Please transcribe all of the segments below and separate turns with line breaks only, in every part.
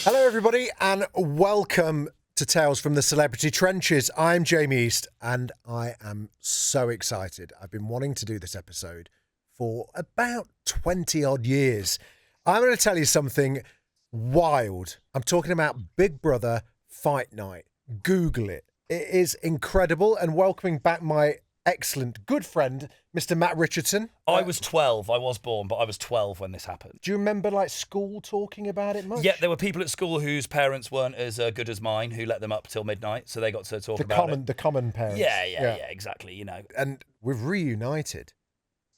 Hello, everybody, and welcome to Tales from the Celebrity Trenches. I'm Jamie East, and I am so excited. I've been wanting to do this episode for about 20-odd years. I'm going to tell you something wild. I'm talking about Big Brother Fight Night. Google it. It is incredible, and welcoming back my excellent good friend, Mr. Matt Richardson.
I was 12. I was born, but I was 12 when this happened.
Do you remember, like, school talking about it much?
Yeah, there were people at school whose parents weren't as good as mine, who let them up till midnight, so they got to talk about it.
The common parents.
Yeah, exactly, you know.
And we've reunited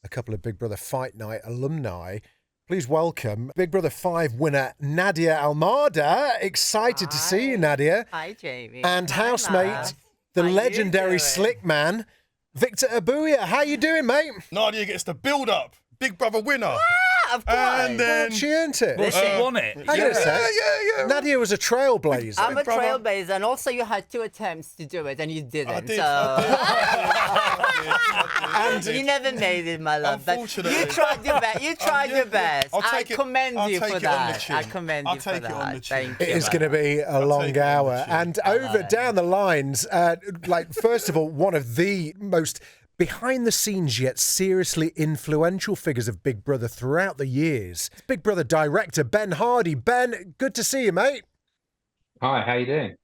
a couple of Big Brother Fight Night alumni. Please welcome Big Brother 5 winner Nadia Almada. Excited to see you, Nadia.
Hi, Jamie.
And
Hi,
housemate,
Matt.
the
How you
legendary
doing?
slick man, Victor Ebuwa. How you doing, mate?
Nadia gets the build-up. Big Brother winner.
Of course.
And then...
She earned it.
Well, she won it.
Hang on a sec.
Yeah.
Nadia was a trailblazer.
I'm a
brother.
trailblazer, and also you had 2 attempts to do it, and you didn't.
I did.
And
You never made it, my love. But
Unfortunately.
you tried your best. You tried your best.
I'll
I
take it-
commend
I'll
you
take
for
it on the
that.
chin.
I commend
I'll
you for
take it on
that.
the chin.
Thank
it
you.
is going to be a long
take it on the
hour.
chin.
And over down the lines, first of all, one of the most behind-the-scenes yet seriously influential figures of Big Brother throughout the years. Big Brother director Ben Hardy. Ben, good to see you, mate.
Hi, how you doing?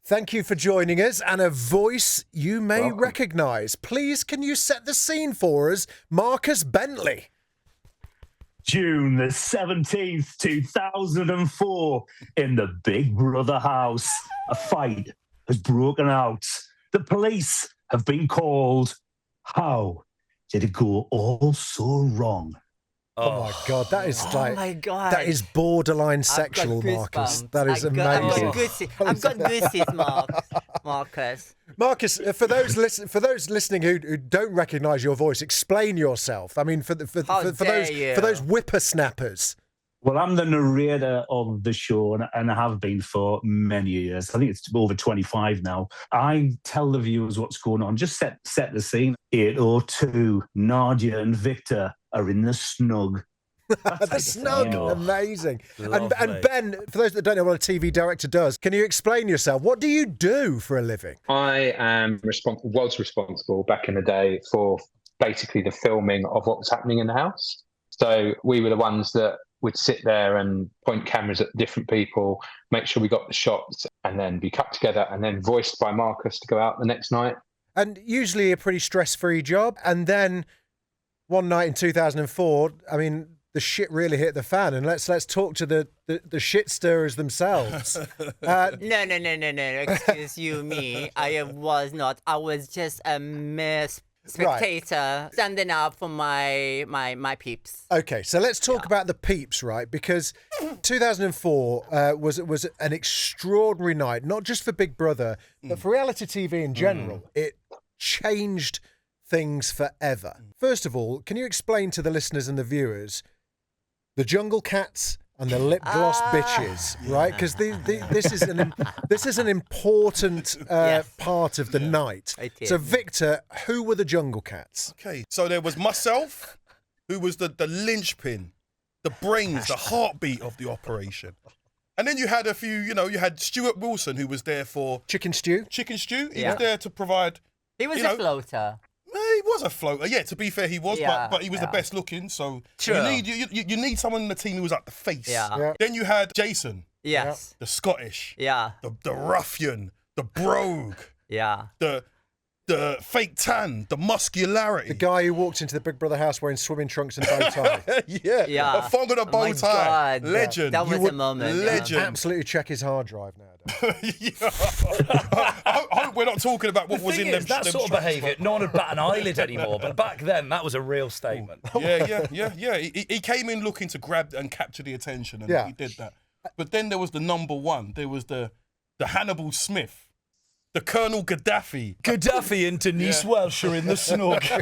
Thank you for joining us, and a voice you may
Welcome.
recognise. Please, can you set the scene for us, Marcus Bentley?
June the 17th, 2004, in the Big Brother house. A fight has broken out. The police have been called. How did it go all so wrong?
Oh my God, that is
Oh my God.
that is borderline
I've got
sexual, Marcus.
goosebumps.
That is
I've
amazing.
got goosies, Marcus.
Marcus, for those listening who don't recognise your voice, explain yourself. I mean, for
How dare you.
those whippersnappers.
Well, I'm the narrator of the show and I have been for many years. I think it's over 25 now. I tell the viewers what's going on. Just set the scene. 8:02, Nadia and Victor are in the snug.
The snug,
Oh.
amazing. And
Lovely.
Ben, for those that don't know what a TV director does, can you explain yourself? What do you do for a living?
I am was responsible back in the day for basically the filming of what was happening in the house. So we were the ones that would sit there and point cameras at different people, make sure we got the shots, and then be cut together and then voiced by Marcus to go out the next night.
And usually a pretty stress-free job. And then one night in 2004, I mean, the shit really hit the fan. And let's talk to the shit stirrers themselves.
No. Excuse you, me. I was not. I was just a mere spectator standing up for my peeps.
Okay, so let's talk about the peeps, right? Because 2004 was an extraordinary night, not just for Big Brother, but for reality TV in general. It changed things forever. First of all, can you explain to the listeners and the viewers the Jungle Cats and the lip gloss bitches, right? Because this is an important
Yes.
part of the night.
It is.
So, Victor, who were the Jungle Cats?
Okay, so there was myself, who was the linchpin, the brains, the heartbeat of the operation. And then you had a few, you had Stuart Wilson, who was there for
Chicken stew.
chicken stew. He
Yeah.
was there to provide...
He was
You
a
know,
floater.
He was a floater. Yeah, to be fair, he was,
Yeah,
but he was the
yeah.
best looking. So
True.
you need someone in the team who was like the face.
Yeah.
Yeah.
Then you had Jason,
Yes.
the Scottish,
Yeah.
the ruffian, the brogue,
Yeah.
the fake tan, the muscularity.
The guy who walked into the Big Brother house wearing swimming trunks and bow tie.
yeah,
Yeah.
a thong and a
Oh
bow
my
tie,
God.
legend.
That was
would-
a moment. yeah.
legend.
Absolutely check his hard drive nowadays.
Yeah. I hope we're not talking about what was in them.
That
them
sort of
tracks,
behaviour, no one would bat an eyelid anymore, but back then, that was a real statement.
but- Yeah. He came in looking to grab and capture the attention, and
Yeah.
he did that. But then there was the number one. There was the Hannibal Smith, the Colonel Gaddafi.
Gaddafi and Denise Welsh are in the snug.
Get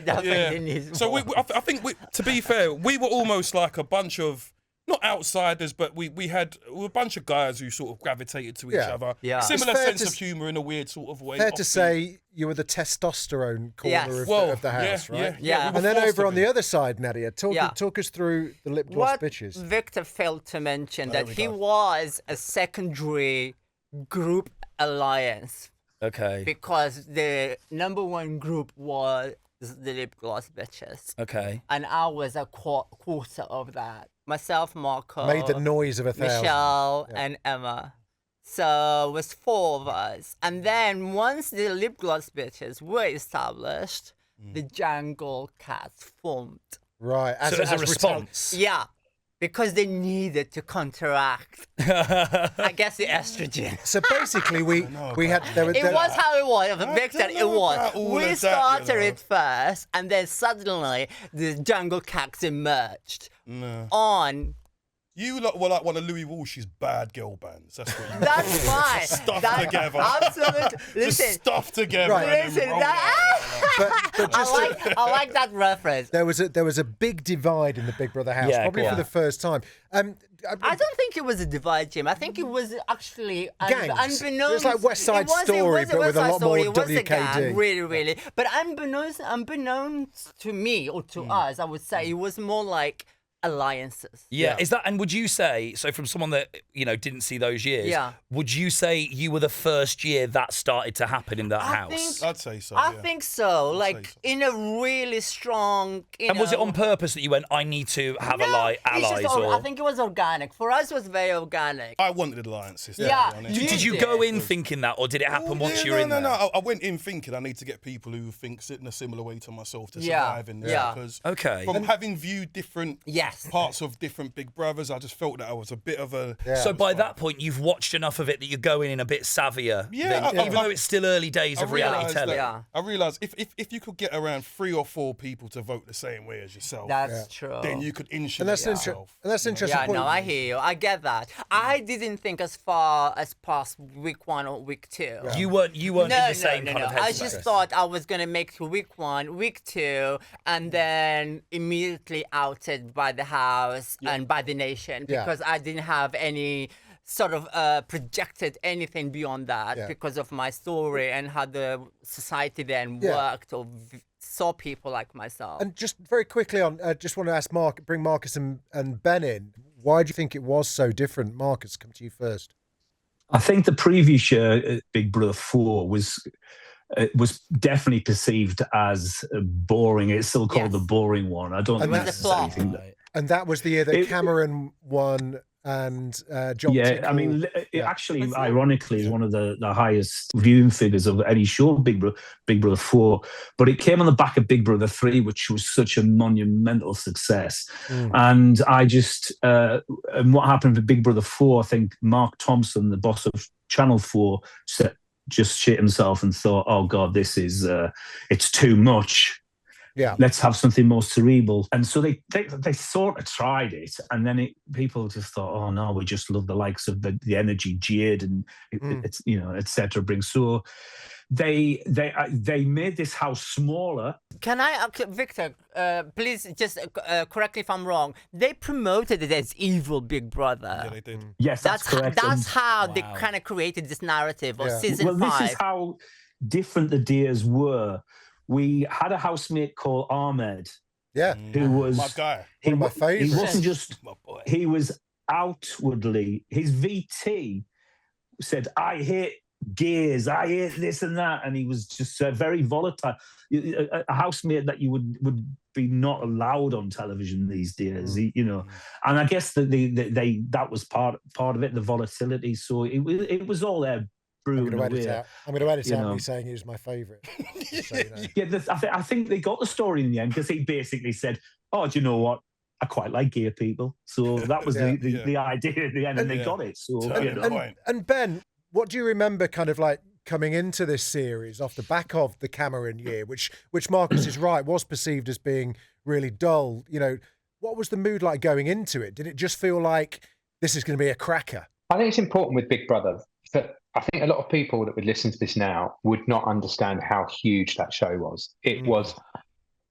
that
Yeah.
in his
So I think to be fair, we were almost like a bunch of not outsiders, but we were a bunch of guys who sort of gravitated to each other.
Yeah.
Similar
It's fair
sense
to
of humour in a weird sort of way.
Fair to
offbeat.
say you were the testosterone corner
Yes.
of the house, right?
Yeah.
we were
And then
forced
over
to
on
be.
the other side, Nadia, talk us through the lip gloss
What
bitches.
Victor failed to mention that
we
he
go.
was a secondary group alliance
Okay.
because the number one group was the lip gloss bitches,
Okay.
and I was a quarter of that. Myself, Marco,
Made the noise of 1,000.
Michelle, and Emma. So it was 4 of us. And then once the lip gloss bitches were established, the Jungle Cats formed.
Right.
So as a response.
Yeah, because they needed to counteract, I guess, the estrogen.
So basically, we had there
It was how it was, Victor.
don't
It
know
was.
about all
We
of that,
started
you know.
it first, and then suddenly the Jungle Cats emerged
No.
on.
You lot were like one of Louis Walsh's bad girl bands. That's what you were.
That's fine.
Stuff
That-
together.
Absolutely. Listen,
Just stuff together.
Right.
and then
listen.
roll
but
I like that reference.
there was a big divide in the Big Brother house,
Yeah,
probably
go
for
on.
the first time.
I don't think it was a divide, Jim. I think it was actually
Gangs.
unbeknownst.
It was like West Side
it was
Story,
a
but with a
West Side
lot more
Story. It was a
WKD.
gang, really. But unbeknownst to me or to us, I would say it was more like alliances.
Yeah, is that, and would you say, so from someone that, didn't see those years,
Yeah.
would you say you were the first year that started to happen in that
I
house?
think-
I'd say so.
I
yeah.
think so.
say
Like
so.
in a really strong.
And was it on purpose that you went, I need to have allies?
I think it was organic. For us, it was very organic.
I wanted alliances.
Yeah,
to be honest.
you
Did you
did.
go in thinking that, or did it happen once you were in there?
No. I went in thinking I need to get people who think in a similar way to myself to
Yeah,
survive in this.
yeah.
Because
Okay.
from having viewed different
Yes.
parts of different Big Brothers, I just felt that I was a bit of a.
Yeah.
So by that point, you've watched enough of it that you're going in a bit savvier.
Yeah,
even though it's still early days of reality
realised
telling.
Yeah.
I realised if you could get around 3 or 4 people to vote the same way as yourself,
That's true.
then you could
And
insulate
that's
yourself.
that's interesting.
Yeah,
point.
no, I hear you. I get that. I didn't think as far as past week 1 or week 2.
You weren't in the same kind of
I
headspace.
just thought I was gonna make it to week 1, week 2, and then immediately outed by the house and by the nation
Yeah.
because I didn't have any sort of projected anything beyond that
Yeah.
because of my story and how the society then
Yeah.
worked or saw people like myself.
And just very quickly on, just want to ask bring Marcus and Ben in. Why do you think it was so different? Marcus, come to you first.
I think the previous year, Big Brother 4 was definitely perceived as boring. It's still called
Yes.
the boring one. I don't
And
think
that's
that's
a flop.
anything that.
And that was the year that
It-
Cameron won and John.
Yeah, I
Tickle-
mean, it
Yeah.
actually, ironically, is one of the highest viewing figures of any show, Big Brother 4. But it came on the back of Big Brother 3, which was such a monumental success. And I just, and what happened with Big Brother 4, I think Mark Thompson, the boss of Channel 4, just shit himself and thought, oh God, this is, it's too much.
Yeah.
Let's have something more cerebral. And so they sort of tried it, and then people just thought, oh no, we just love the likes of the energy, Jade, and it's etc. Brings so they made this house smaller.
Can I, Victor, please just correct me if I'm wrong. They promoted it as evil Big Brother.
Yeah, they did.
Yes, that's correct.
That's how they
Wow.
kind of created this narrative of
Yeah.
season
Well,
5.
this is how different the Deers were. We had a housemate called Ahmed,
Yeah.
who was
My guy.
One of my
He
favourites.
wasn't just.
My boy.
He was outwardly. His VT said, "I hate gays. I hate this and that," and he was just very volatile. A housemate that you would be not allowed on television these days, And I guess that was part of it, the volatility. So it was all there.
I'm going to
brewing
edit
away.
out. I'm going to edit
you
out
know.
me saying he was my favourite. Just so you know.
Yeah, I think they got the story in the end because he basically said, "Oh, do you know what? I quite like gay people." So that was
Yeah.
the idea at the end, and they
Yeah.
got it. So
Totally.
you know.
Point.
And Ben, what do you remember kind of like coming into this series off the back of the Cameron year, which Marcus is right, was perceived as being really dull? What was the mood like going into it? Did it just feel like this is going to be a cracker?
I think it's important with Big Brother that I think a lot of people that would listen to this now would not understand how huge that show was. It was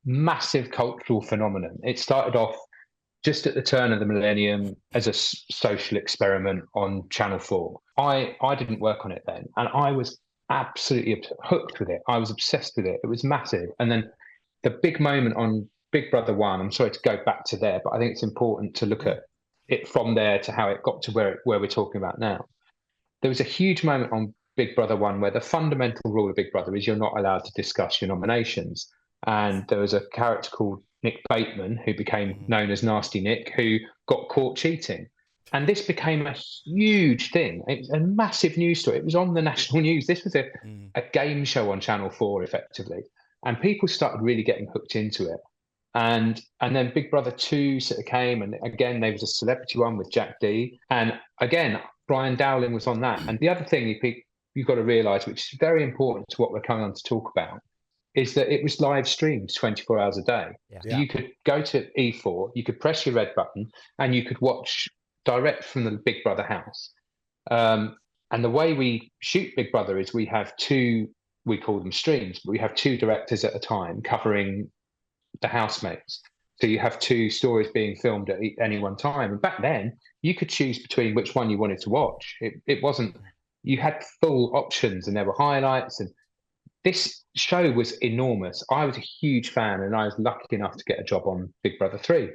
massive cultural phenomenon. It started off just at the turn of the millennium as a social experiment on Channel 4. I didn't work on it then, and I was absolutely hooked with it. I was obsessed with it. It was massive. And then the big moment on Big Brother 1, I'm sorry to go back to there, but I think it's important to look at it from there to how it got to where we're talking about now. There was a huge moment on Big Brother 1 where the fundamental rule of Big Brother is you're not allowed to discuss your nominations. And there was a character called Nick Bateman, who became known as Nasty Nick, who got caught cheating. And this became a huge thing. It was a massive news story. It was on the national news. This was a game show on Channel 4, effectively. And people started really getting hooked into it. And then Big Brother 2 sort of came, and again, there was a celebrity one with Jack D. And again, Brian Dowling was on that. And the other thing you've got to realise, which is very important to what we're coming on to talk about, is that it was live streamed 24 hours a day.
Yeah.
You could go to E4, you could press your red button, and you could watch direct from the Big Brother house. And the way we shoot Big Brother is we have two, we call them streams, but we have two directors at a time covering the housemates. So you have two stories being filmed at any one time. And back then, you could choose between which one you wanted to watch. It wasn't, you had full options, and there were highlights. And this show was enormous. I was a huge fan, and I was lucky enough to get a job on Big Brother 3,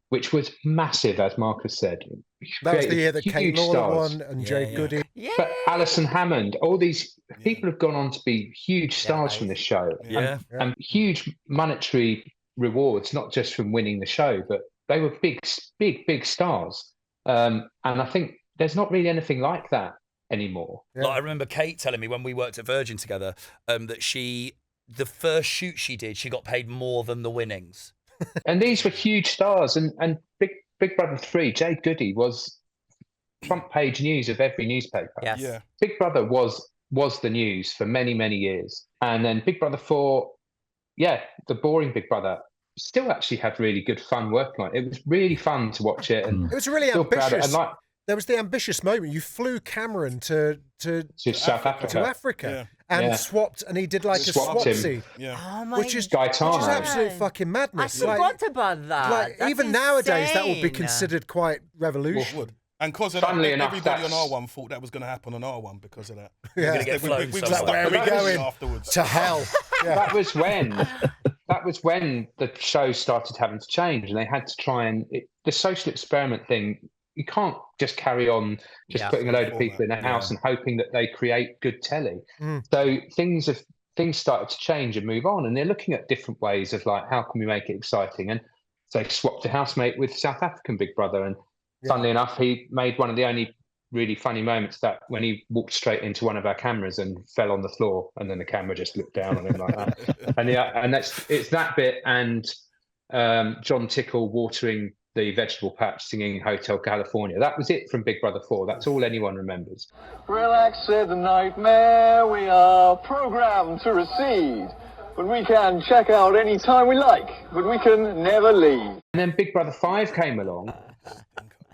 which was massive, as Marcus said.
That was the year that Kate Lawler
stars.
won and Jade Goody.
Yeah.
But Alison Hammond, all these people have gone on to be huge stars from this show.
Yeah.
And huge monetary rewards, not just from winning the show, but they were big stars. And I think there's not really anything like that anymore.
Yeah.
Like, I remember Kate telling me when we worked at Virgin together that the first shoot she did, she got paid more than the winnings.
And these were huge stars. And Big Brother 3, Jade Goody was front page news of every newspaper.
Yes.
Yeah.
Big Brother was the news for many, many years. And then Big Brother 4, the boring Big Brother, still actually had really good fun working on it. It was really fun to watch it. And
It was really
feel proud of it.
ambitious.
And
There was the ambitious moment. You flew Cameron to
South Africa.
to Africa and
Yeah.
swapped, and he did like
Swapped
a
him.
swapsy,
Yeah.
Oh my
which is
Gaetano.
absolute fucking
I
madness.
forgot about that.
Like
That's
even nowadays, that would be
insane.
considered quite revolutionary.
Would. And because of that,
Funnily enough,
everybody on
that's-
R1 thought that was going to happen on R1 because of that.
Yeah.
Gonna get flown
we
somewhere.
stuck
Where are we
with that
going?
afterwards.
To hell. Yeah.
That was when the show started having to change, and they had to try and the social experiment thing. You can't just carry on just
Yeah.
putting a load of people in a house and hoping that they create good telly. So things started to change and move on, and they're looking at different ways of like, how can we make it exciting? And so they swapped a housemate with South African Big Brother, and funnily enough, he made one of the only really funny moments that when he walked straight into one of our cameras and fell on the floor, and then the camera just looked down on him like that. And it's that bit, and John Tickle watering the vegetable patch singing Hotel California. That was it from Big Brother 4. That's all anyone remembers.
Relax, said the nightmare. We are programmed to recede, but we can check out any time we like, but we can never leave.
And then Big Brother 5 came along.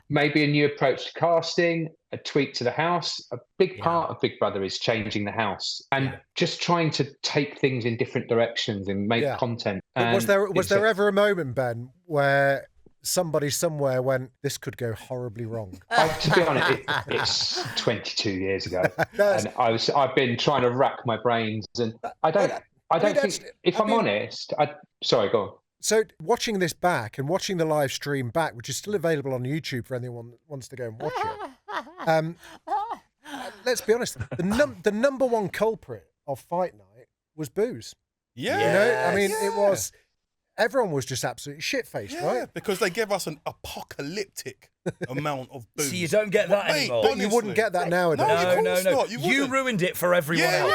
Maybe a new approach to casting, a tweak to the house. A big part of Big Brother is changing the house and just trying to take things in different directions and make content.
But
And
was there ever a moment, Ben, where somebody somewhere went, "This could go horribly wrong"?
To be honest, it's 22 years ago, and I've been trying to rack my brains, and I don't think, if I'm honest, sorry, go on.
So watching this back and watching the live stream back, which is still available on YouTube for anyone that wants to go and watch it. Let's be honest, the number one culprit of Fight Night was booze.
Yeah.
You know, I mean, it was. Everyone was just absolutely shit-faced, right?
Because they gave us an apocalyptic amount of booze.
So you don't get that
Mate,
anymore.
But you wouldn't get that nowadays.
No,
No.
not. You
You
wouldn't.
ruined it for everyone else.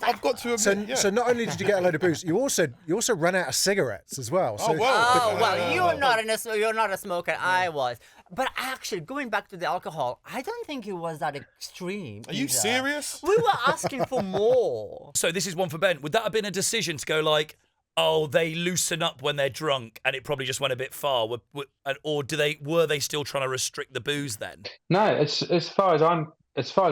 I've got to admit.
So not only did you get a load of booze, you also ran out of cigarettes as well. So
Oh, well.
Oh well, you're not a smoker. I was, but actually, going back to the alcohol, I don't think it was that extreme.
Are you
either.
serious?
We were asking for more.
So this is one for Ben. Would that have been a decision to go like, oh, they loosen up when they're drunk, and it probably just went a bit far, or were they still trying to restrict the booze then?
No, as far as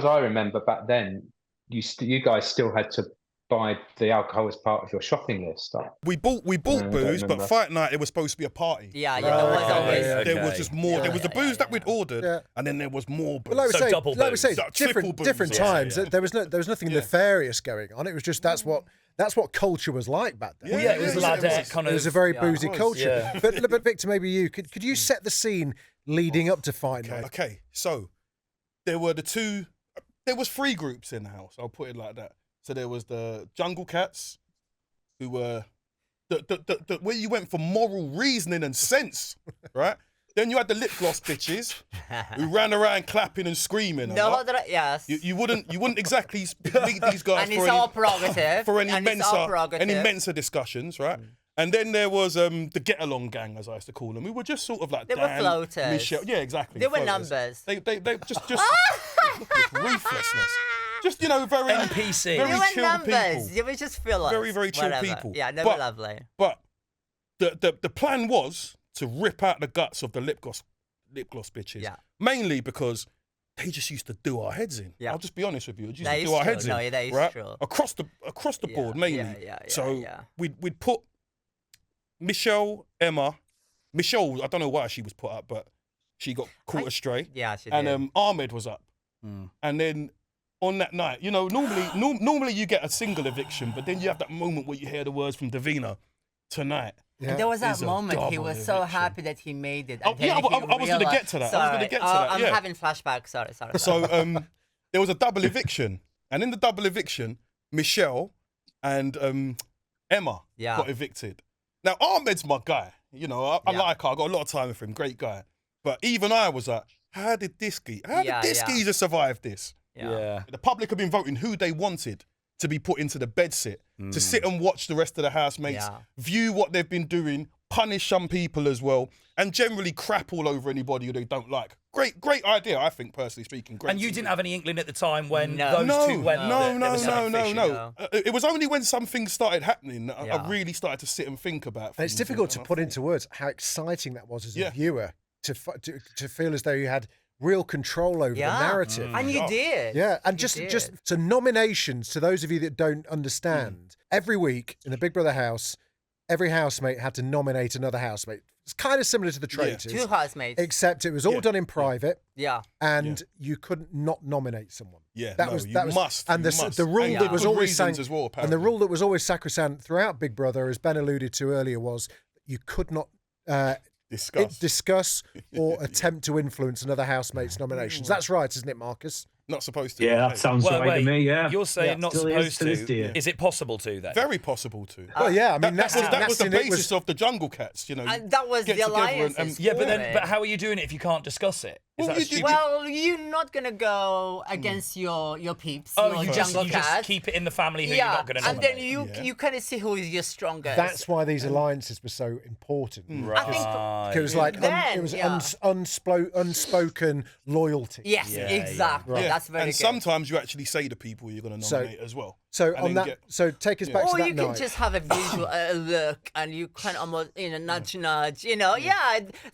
I remember back then, you guys still had to buy the alcohol as part of your shopping list.
We bought
I don't
booze, but
remember.
fight night it was supposed to be a party.
Yeah, there was always.
There was just more. There was the booze that we'd ordered,
Yeah.
and then there was more booze.
But like we
So
say,
double
like we say,
booze.
Triple booze,
different
yeah,
times. There was nothing nefarious going on. It was just that's what culture was like back then.
Well, yeah, it was ladette kind
It
of.
was a very
Yeah,
boozy
it was,
culture.
yeah.
But Victor, maybe you could you set the scene leading up to fight night?
Okay, so there were there was 3 groups in the house. I'll put it like that. So there was the jungle cats, who were the where you went for moral reasoning and sense, right? Then you had the lip gloss bitches who ran around clapping and screaming.
No, yes.
You wouldn't exactly lead these guys
And it's our prerogative.
for any
And it's our prerogative.
Mensa discussions, right? And then there was the get along gang, as I used to call them. We were just sort of like
They were
Dan,
floaters.
Michelle, yeah, exactly.
They were
floaters.
numbers.
They just this ruthlessness. Just very
NPC.
They
very
were
chill
numbers.
people.
They were just fillers.
Very, very chill
Whatever.
people.
Yeah, they were
But-
lovely.
But the plan was to rip out the guts of the lip gloss bitches.
Yeah.
Mainly because they just used to do our heads in.
Yeah.
I'll just be honest with you. They used
That
to
is
do our
true.
heads
No,
in.
that is
right?
true.
Across the board, mainly.
Yeah.
So we'd put Michelle, Emma. Michelle, I don't know why she was put up, but she got caught astray.
Yeah, she
And
did.
Ahmed was up. And then on that night, normally you get a single eviction, but then you have that moment where you hear the words from Davina, tonight.
Yeah.
And there was that
Is a
moment he
double
was so
eviction.
happy that he made it.
Oh,
and
yeah,
then
I
he
was gonna
realized-
get to that. I was gonna
Sorry,
get to that,
I'm
yeah.
having flashbacks. Sorry.
So there was a double eviction, and in the double eviction, Michelle and Emma got evicted. Now Ahmed's my guy. I like her. I got a lot of time for him. Great guy. But even I was like, how did this geezer survive this?
Yeah.
The public have been voting who they wanted to be put into the bedsit, to sit and watch the rest of the housemates, view what they've been doing, punish some people as well, and generally crap all over anybody who they don't like. Great idea, I think, personally speaking. Great.
And you didn't have any inkling at the time when
No.
those two went. that there was something fishy.
No. It was only when some things started happening that I really started to sit and think about
And it's
things.
difficult to
And I
put
thought,
into words how exciting that was as a
Yeah.
viewer to feel as though you had real control over the narrative.
And you did.
Yeah, and
You
just
did.
so nominations to those of you that don't understand. Every week in the Big Brother house, every housemate had to nominate another housemate. It's kind of similar to the traitors,
2 housemates.
except it was all done in private,
Yeah.
and you couldn't not nominate someone.
Yeah,
that
no,
was
you
that was
must,
and
you
the
must.
rule
And
that was
good
always
reasons
sang,
as well,
and the
apparently.
rule that was always sacrosanct throughout Big Brother, as Ben alluded to earlier, was you could not discuss or attempt to influence another housemate's nominations. That's right, isn't it, Marcus?
Not supposed to.
Yeah, that sounds right to me. Yeah,
You're saying not
Still is
supposed
to this day.
to. Is it possible to then?
Very possible to.
Well, yeah, I mean
that was the
Nick
basis of the Jungle Cats,
And that was
get
the
together
alliances.
Yeah, but
for it.
how are you doing it if you can't discuss it? Is
Well,
that
you-
stupid?
Well, you're not gonna go against your peeps,
Oh,
your
you
jungle
just
cats.
keep it in the family who you're not going to
and
nominate.
then you kind of see who is your strongest.
That's why these alliances were so important.
I think
It was like
Then,
it was
yeah.
unspoken loyalty.
yes, exactly.
Yeah.
That's very
and
good.
sometimes you actually say the people you're going to nominate as well.
So
And
on
then
that, so take us back to
Or
that
you can
night.
just have a visual look, and you kind of almost nudge.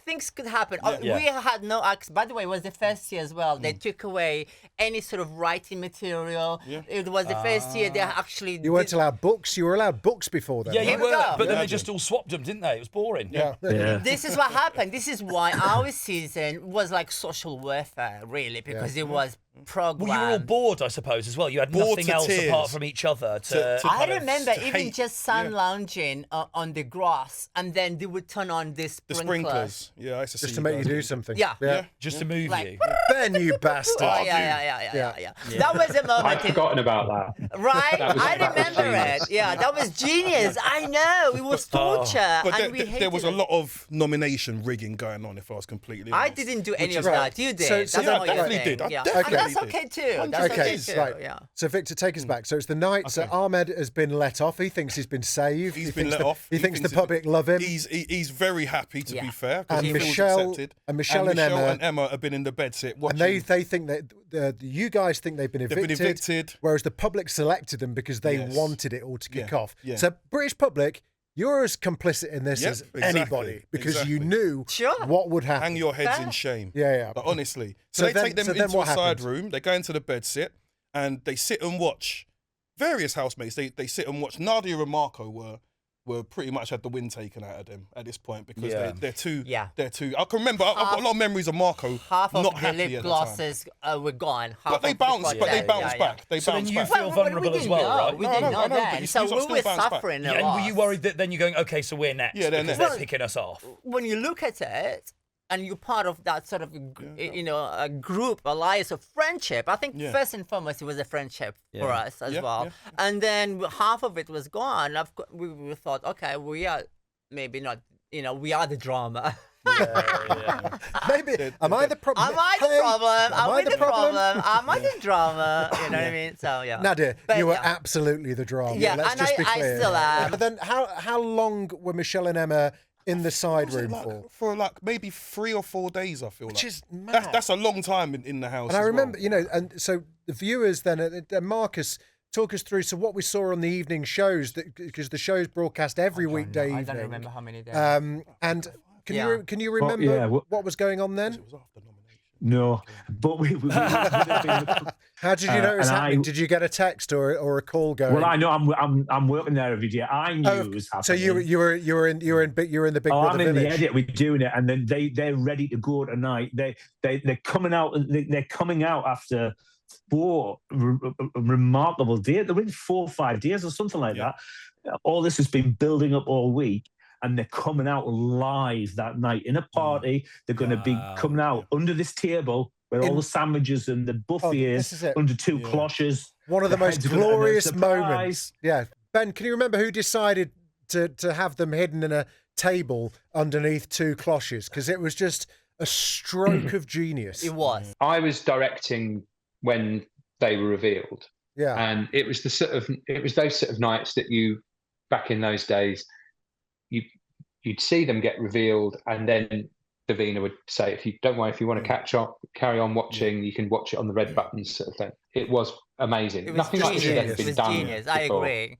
Things could happen.
Yeah.
We had no access. By the way, it was the first year as well. They took away any sort of writing material. It was the first year they actually.
You weren't allowed books. You were allowed books before then.
Yeah,
right?
you
Here we
were,
go.
but then they just all swapped them, didn't they? It was boring.
Yeah.
Yeah.
This is what happened. This is why our season was like social warfare, really, because it was programmed.
Well, you were all bored, I suppose, as well. You had
Bored
nothing
to
else
tears.
apart from each other to
I
kind of-
remember
to
even
hate.
just sun lounging on the grass, and then they would turn on the
The
sprinklers.
sprinklers. Yeah, I used to see
Just to make you
guys
do something.
Yeah.
just to move
Like-
you.
Ben, you bastard.
Oh, yeah. That was a
I'd
moment,
forgotten about that.
right?
That was-
I
that was
remember it.
genius.
Yeah, that was genius. I know. It was torture,
But
and we hated
there was a
it.
lot of nomination rigging going on, if I was completely honest.
I didn't do any of
right.
that. You did.
So-
That's
so-
not
Yeah,
what
definitely
you're
did.
saying.
I
Yeah.
definitely
And that's
did.
okay too. That's
Okay,
okay too.
right.
Yeah.
So Victor, take us back. So it's the night. So Ahmed has been let off. He thinks he's been saved.
He's
he
been
thinks
let off.
He thinks the public love him.
He's very happy, to be
Yeah.
fair, because
And
he feels
Michelle-
accepted.
and Michelle and Emma-
have been in the bedsit
And
watching.
they think that you guys think they've been evicted,
been evicted.
whereas the public selected them because they
Yes.
wanted it all to kick
Yeah,
off.
yeah.
So British public, you're as complicit in this
Yep,
as
exactly,
anybody because
exactly.
you knew
Sure.
what would happen.
Hang your heads
Fair.
in shame.
Yeah.
But honestly.
So
So, they
then-
take them
so then
into
what
a side
happens?
room, they go into the bedsit, and they sit and watch various housemates, they sit and watch. Nadia and Marco were pretty much had the wind taken out of them at this point because they're too. I can remember. I've got a lot of memories of Marco
Half of
not
the
happy
lip
at the time.
glosses were gone.
But they bounce back. They
So then
bounce
you
back.
feel vulnerable as well, right?
We
No,
didn't
I
know
know, but
then,
you
so
lot
we
still
were
bounce back.
suffering a
And
lot.
were you worried that then you're going, okay, so we're next?
Yeah, they're
because
next.
they're picking us off.
When you look at it, and you're part of that sort of, a group, alliance of friendship. I think first and foremost, it was a friendship for us as well.
Yeah.
And then half of it was gone. We thought, okay, we are maybe not, we are the drama.
Maybe. Am I the problem?
Am I the problem? Are we the problem? Am I the drama? You know what I mean? So, yeah.
Nadia,
But,
you were
yeah.
absolutely the drama.
Yeah,
Let's
and
just be
I
clear.
still am.
But then how long were Michelle and Emma in the side
Was it
room
like,
for?
for maybe 3 or 4 days, I feel
Which
like.
is mad.
That's a long time in the house.
And I
as
remember,
well.
and so the viewers then, Marcus, talk us through. So what we saw on the evening shows, because the show's broadcast every weekday
I
evening.
don't remember how many days.
And can you remember what was going on then?
It was after nomination.
No, but we
How did you notice happening? Did you get a text or a call going?
well, I know I'm working there every day. I knew it was happening.
So you were in the Big Brother
I'm in
village.
the edit. We're doing it, and then they're ready to go tonight. They're coming out. They're coming out after 4 remarkable days. They're in 4 or 5 days or something like that. All this has been building up all week, and they're coming out live that night in a party. They're going to be coming out under this table where all the sandwiches and the buffet is under 2 cloches.
One of the most
heads are gonna- and a
glorious
surprise.
moments. Yeah. Ben, can you remember who decided to have them hidden in a table underneath 2 cloches? Because it was just a stroke of genius.
It was.
I was directing when they were revealed,
Yeah.
and it was those sort of nights that back in those days, you'd see them get revealed, and then Davina would say, "If you don't worry, if you want to carry on watching, you can watch it on the red buttons," sort of thing. It was amazing.
It was
Nothing like this had
genius.
ever
It
been
was
done
genius. I
before.
agree.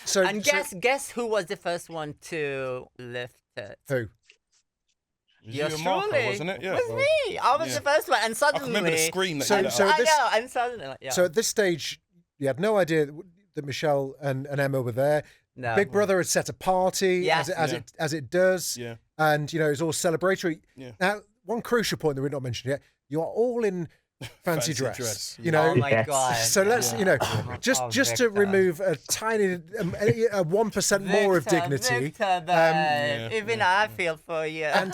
So
Guess who was the first one to lift it?
Who?
It was
Yours
you and Marco,
truly.
wasn't it? Yeah.
It was me. I was the first one, and
I
suddenly.
can remember the scream that
So-
you let
so
out.
I
this-
know, and suddenly, yeah.
So at this stage, you had no idea that Michelle and Emma were there.
No.
Big Brother had set a party
Yes.
as it does.
Yeah.
And it was all celebratory.
Yeah.
Now, one crucial point that we've not mentioned yet, you are all in fancy dress. You know,
Oh my
Yes.
God.
so let's just to
Victor.
remove a tiny 1% more of
Victor,
dignity.
Victor, babe. Even I feel for you.
And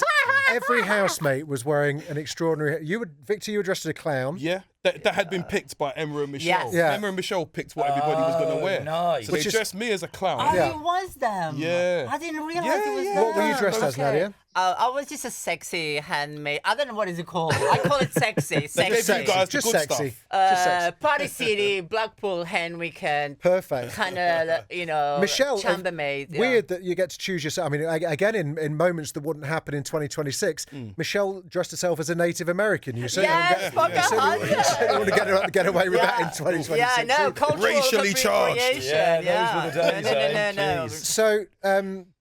every housemate was wearing an extraordinary. Victor, you were dressed as a clown.
Yeah, that had been picked by Emma and Michelle.
Yes.
Yeah.
Emma and Michelle picked what everybody was going to wear.
nice.
So
Which
they
is-
dressed me as a clown.
Oh,
Yeah.
it was them.
Yeah.
I didn't realize
Yeah,
it was
yeah.
them.
What were you dressed as, Nadia?
I was just a sexy handmaid. I don't know what is it called. I call it sexy.
They gave
Sexy.
you guys the
Just
good
sexy.
stuff.
Just sexy.
Party City, Blackpool hen weekend.
Perfect.
Kind of,
Michelle,
chambermaid.
Weird that you get to choose yourself. I mean, again, in moments that wouldn't happen in 2026, Michelle dressed herself as a Native American. You certainly
Yes,
wouldn't
fuck
you certainly want to get away with that in 2026.
Yeah, no,
either.
cultural
Racially charged.
appropriation.
Yeah, those were the days,
No.
Jeez.
So,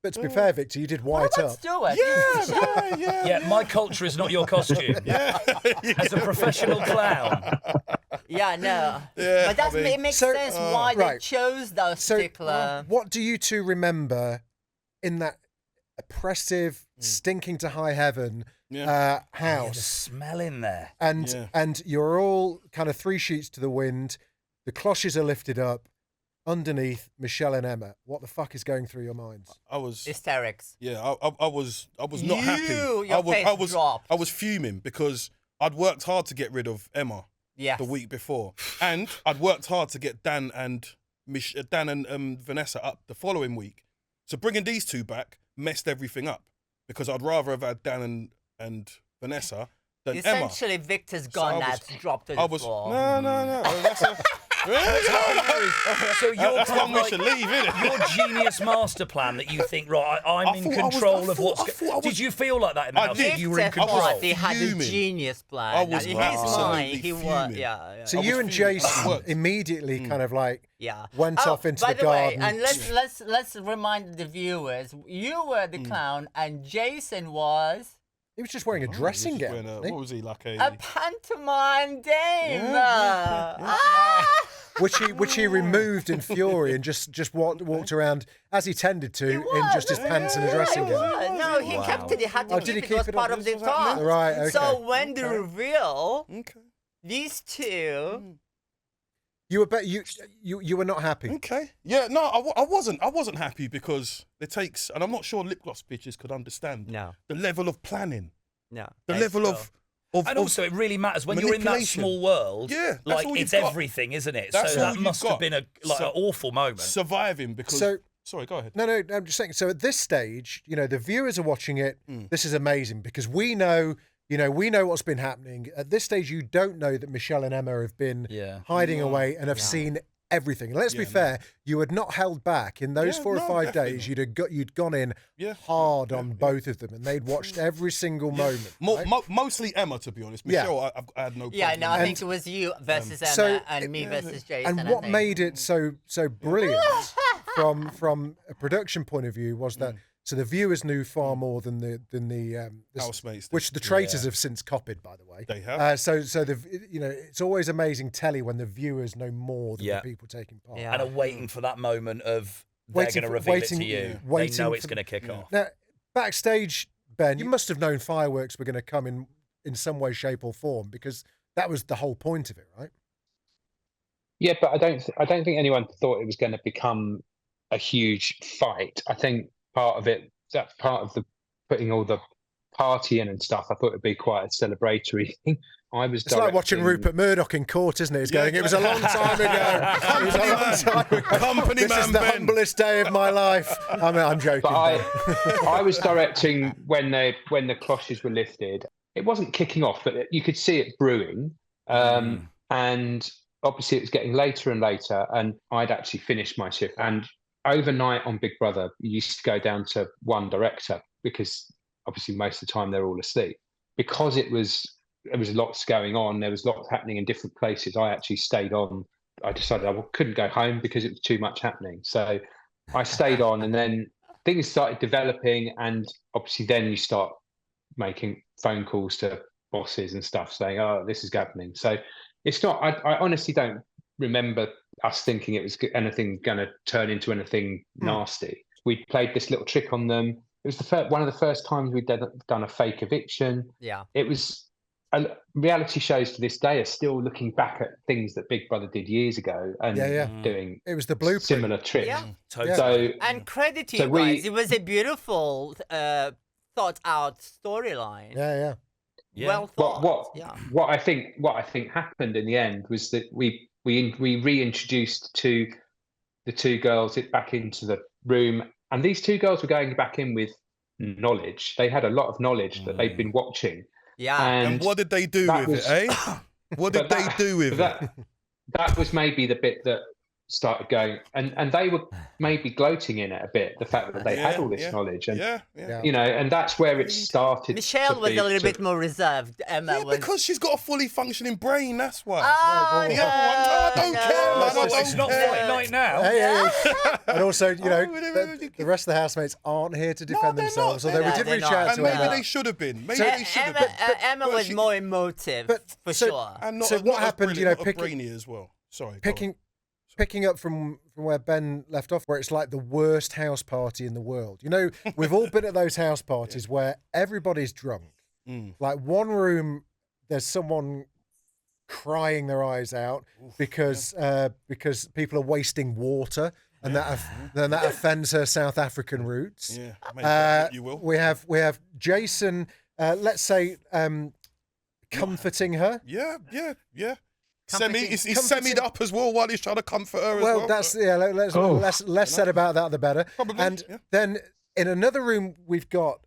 but to be fair, Victor, you did
What
white
about
up.
Stuart?
Yeah.
Yeah, my culture is not your costume. As a professional clown.
Yeah, no.
Yeah,
But that's,
I mean-
it makes
So-
sense why they
right.
chose those
So,
particular.
what do you two remember in that oppressive, stinking to high heaven
The
house?
smell in there.
And you're all kind of 3 sheets to the wind. The cloches are lifted up. Underneath, Michelle and Emma. What the fuck is going through your minds?
I was.
Hysterics.
Yeah, I was not happy.
Your face dropped.
I was fuming because I'd worked hard to get rid of Emma
Yes.
the week before, and I'd worked hard to get Dan and Vanessa up the following week. So bringing these 2 back messed everything up because I'd rather have had Dan and Vanessa than Emma.
Essentially, Victor's
So
gun
I was-
that's dropped to
I
the
was
floor.
no. That's a,
So you're
that's
kind
one
of
we
like,
should leave, innit?
your genius master plan that you think, right, I'm
I
in
thought I was-
control
I
of
thought-
what's.
I thought I was-
Did you feel like that in the
I
house?
did.
That you were in
Victor
control.
thought he had a
fuming.
genius plan.
I was
in his mind,
absolutely
he was.
fuming.
Yeah.
So
I
you
was
and
fuming. That
Jason
worked.
immediately kind of like
Yeah.
went off into
by
the
way,
garden.
and let's remind the viewers, you were the clown and Jason was
He was just wearing a dressing
He was just
gown.
wearing
wasn't he?
what was he like
a pantomime dame. Ah!
which he removed in fury and just walked around as he tended to in just his pants and a dressing gown.
No, he kept it. He had to
Oh,
keep
did he
it.
keep
It was
it
part
on?
of the thought.
Right, okay.
So when the reveal,
Okay.
these two.
You were not happy.
Okay. Yeah. No, I wasn't. I wasn't happy because it takes, and I'm not sure lip gloss bitches could understand.
No.
The level of planning.
No.
The level of.
And also, it really matters when you're in that
manipulation.
small world.
Yeah, that's
like
all
it's
you've got.
everything, isn't it?
That's
So
all
that
you've
must have
got.
been an awful moment.
Surviving because. Sorry, go ahead.
No, I'm just saying. So at this stage, the viewers are watching it. This is amazing because we know what's been happening. At this stage, you don't know that Michelle and Emma have been hiding away and have seen everything. And let's be fair, you had not held back in those 4 or 5 days. You'd gone in hard on both of them, and they'd watched every single moment. Right?
Mostly Emma, to be honest. Michelle, I had no problem.
Yeah, no, I think it was you versus Emma and me versus Jason.
And what made it so brilliant from a production point of view was that so the viewers knew far more than the
housemates,
which the traitors have since copied, by the way.
They have.
So it's always amazing telly when the viewers know more than the people taking part.
And are waiting for that moment of they're going to reveal it to you. They know it's going to kick off.
Now, backstage, Ben, you must have known fireworks were going to come in some way, shape, or form because that was the whole point of it, right?
Yeah, but I don't think anyone thought it was going to become a huge fight. I think part of the putting all the party in and stuff. I thought it'd be quite a celebratory thing.
It's like watching Rupert Murdoch in court, isn't it? He's going, it was a long time ago. It was a long time ago.
Company
This
man,
is the
Ben.
humblest day of my life. I'm joking.
But I was directing when the cloches were lifted. It wasn't kicking off, but you could see it brewing. And obviously it was getting later and later, and I'd actually finished my shift. And overnight on Big Brother, you used to go down to one director because obviously most of the time they're all asleep. Because there was lots going on, there was lots happening in different places. I actually stayed on. I decided I couldn't go home because it was too much happening. So I stayed on, and then things started developing, and obviously then you start making phone calls to bosses and stuff saying, oh, this is happening. So it's not, I honestly don't remember us thinking it was anything going to turn into anything nasty. We played this little trick on them. It was one of the first times we'd done a fake eviction.
Yeah.
It was, reality shows to this day are still looking back at things that Big Brother did years ago and doing
it was the blueprint.
similar tricks.
Yeah.
Totally.
So,
And credit to you guys. It was a beautiful, thought out storyline.
Yeah.
Well thought.
What I think happened in the end was that we reintroduced the two girls back into the room, and these two girls were going back in with knowledge. They had a lot of knowledge that they'd been watching.
Yeah.
And what did they do with it, eh? What did they do with it?
That was maybe the bit that started going, and they were maybe gloating in it a bit, the fact that they had all this knowledge, and and that's where it started.
Michelle was a little bit more reserved. Emma was
because she's got a fully functioning brain. That's why.
Oh,
I don't care, man.
It's not fight night now.
Hey. And also, the rest of the housemates aren't here to defend themselves, although we did reach out to
maybe
Emma.
they should have been. Maybe they should have been.
Emma was more emotive, for sure.
And not,
So what happened?
brainy as well. Sorry.
Picking up from where Ben left off, where it's like the worst house party in the world. We've all been at those house parties where everybody's drunk. Like one room, there's someone crying their eyes out because people are wasting water, and that offends her South African roots.
Yeah, you will.
We have Jason, let's say, comforting her.
Yeah. He's semied up as well while he's trying to comfort her as well.
Well, that's less said about that, the better.
Probably,
and then in another room, we've got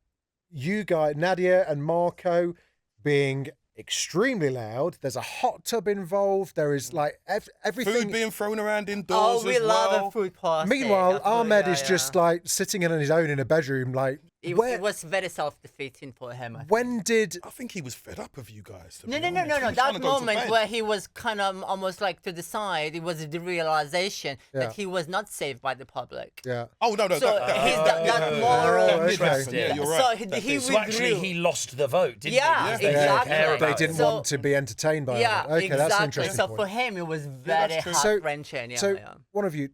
you guys, Nadia and Marco, being extremely loud. There's a hot tub involved. There is like everything.
Food being thrown around indoors.
Oh, we love a food party.
Meanwhile, Ahmed is just like sitting in on his own in a bedroom, like
It was very self-defeating for him. I
think he was fed up of you guys.
No. That moment where he was kind of almost like to the side, it was the realization that he was not saved by the public.
Yeah.
Oh no.
So that moral.
Interesting.
Yeah, you're right.
So he
So actually, he lost the vote, didn't he?
Yeah,
Because
exactly.
They didn't want to be entertained by it. Okay,
exactly.
that's an interesting
So
point.
for him, it was very heart-wrenching.
So one of you,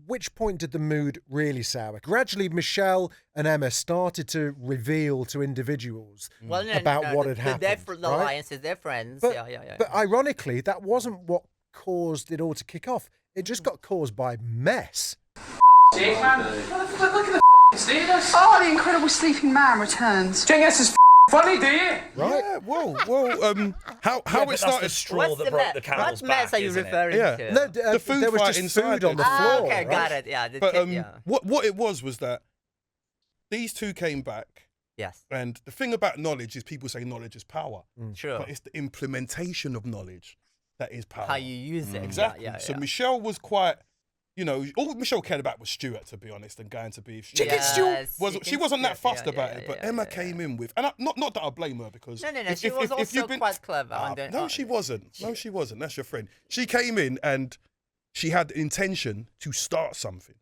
which point did the mood really sour? Gradually, Michelle and Emma started to reveal to individuals about what had happened.
The alliances, they're friends.
But, but ironically, that wasn't what caused it all to kick off. It just got caused by mess.
Look at the status.
Oh, the incredible sleeping man returns.
Do you think this is funny, do you?
Right?
Yeah, well, how it started.
That's the straw that broke the camel's back.
What mess are you referring to?
No,
The food
there was
fight
just
inside
food on the
it.
floor.
Okay,
right?
got it. Yeah.
But what it was that these two came back,
Yes.
and the thing about knowledge is people say knowledge is power,
Sure.
but it's the implementation of knowledge that is power.
How you use it.
Exactly.
Yeah.
So Michelle was quite, all Michelle cared about was Stuart, to be honest, and going to be.
Chicken stew.
She wasn't that fussed about it, but Emma
yeah.
came in with, and not that I blame her because
No. She was also quite clever.
no, she wasn't. No, she wasn't. That's your friend. She came in and she had the intention to start something.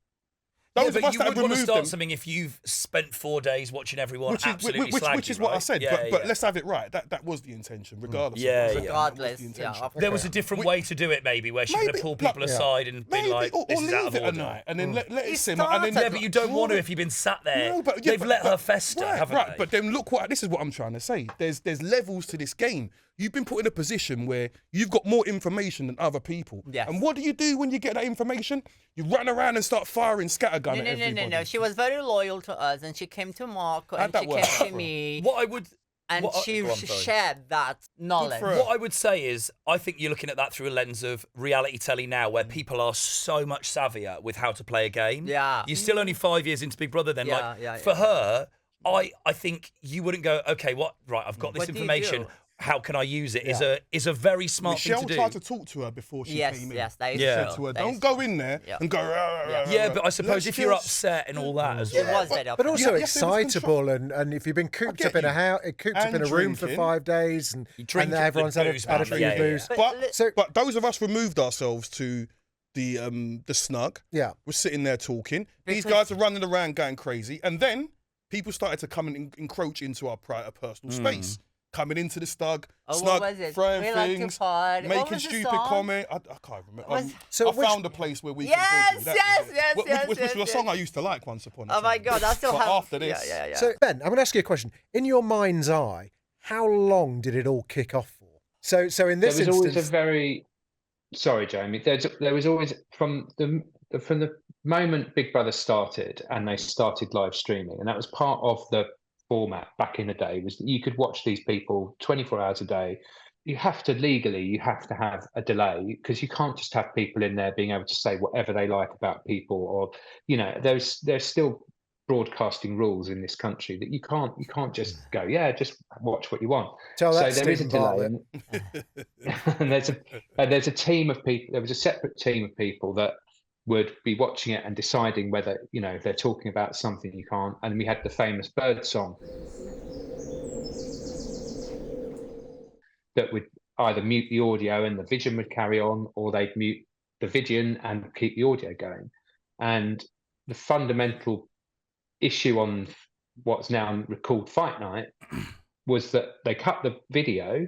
Those of us
you
that
would
have
want to
removed
start
them,
something if you've spent 4 days watching everyone absolutely
which is what I said. But let's have it right. That was the intention, regardless.
Yeah,
of what
yeah.
that was the intention.
There was a different way to do it, maybe, where she could have pulled people aside and been like,
or
this is out
leave
of
it a
order.
night and then let it simmer.
started-
And then,
Yeah, but you don't want to if you've been sat there.
No, but
They've let her fester, haven't they?
But then look this is what I'm trying to say. There's levels to this game. You've been put in a position where you've got more information than other people.
Yes.
And what do you do when you get that information? You run around and start firing scattergun at everybody.
No. She was very loyal to us, and she came to Marco, and
How'd
she
that work
came
out
to me,
What I would...
and she
go on, sorry.
shared that knowledge.
for her.
What I would say is, I think you're looking at that through a lens of reality telling now, where people are so much savvier with how to play a game.
Yeah.
You're still only 5 years into Big Brother then.
Yeah,
For her, I think you wouldn't go, okay, I've got this
What do you
information.
do?
How can I use it? Is a very smart
Michelle
thing to do.
tried to talk to her before she came in.
Yes, that is
Yeah.
true.
Said to her,
That
don't
is
go
true.
in there
Yeah.
and go.
Yeah, but I suppose
Let's
if you're
just-
upset and all that as
It
well.
was very
But also
yes, there was
excitable, and if you've been cooped
get
up in a
you.
house, cooped up in
And
a room for
drinking.
5 days, and
drink
and
the
everyone's had
booze,
a
man.
few
Yeah, yeah,
booze.
yeah.
But those of us removed ourselves to the snug.
Yeah.
We're sitting there talking. These guys are running around going crazy, and then people started to come and encroach into our personal space. Coming into the snug,
what was it?
throwing
We like to
things,
party. What
making
was the
stupid
song?
comment. I can't remember.
So
I
which-
found a place where we
Yes,
can go to.
yes,
Which was a
yes.
song I used to like once upon a time.
Oh my God, I still
But
have.
after this,
Yeah.
So Ben, I'm going to ask you a question. In your mind's eye, how long did it all kick off for? So in this
There was always
instance,
a very sorry, Jamie. There was always from the moment Big Brother started and they started live streaming, and that was part of the format back in the day, was that you could watch these people 24 hours a day. You have to have a delay, because you can't just have people in there being able to say whatever they like about people, or there's still broadcasting rules in this country that you can't just go, just watch what you want.
Tell that
so there is a
Stephen
delay,
Bartlett.
and there's a team of people. There was a separate team of people that would be watching it and deciding whether, if they're talking about something you can't. And we had the famous bird song that would either mute the audio and the vision would carry on, or they'd mute the vision and keep the audio going. And the fundamental issue on what's now called Fight Night was that they cut the video,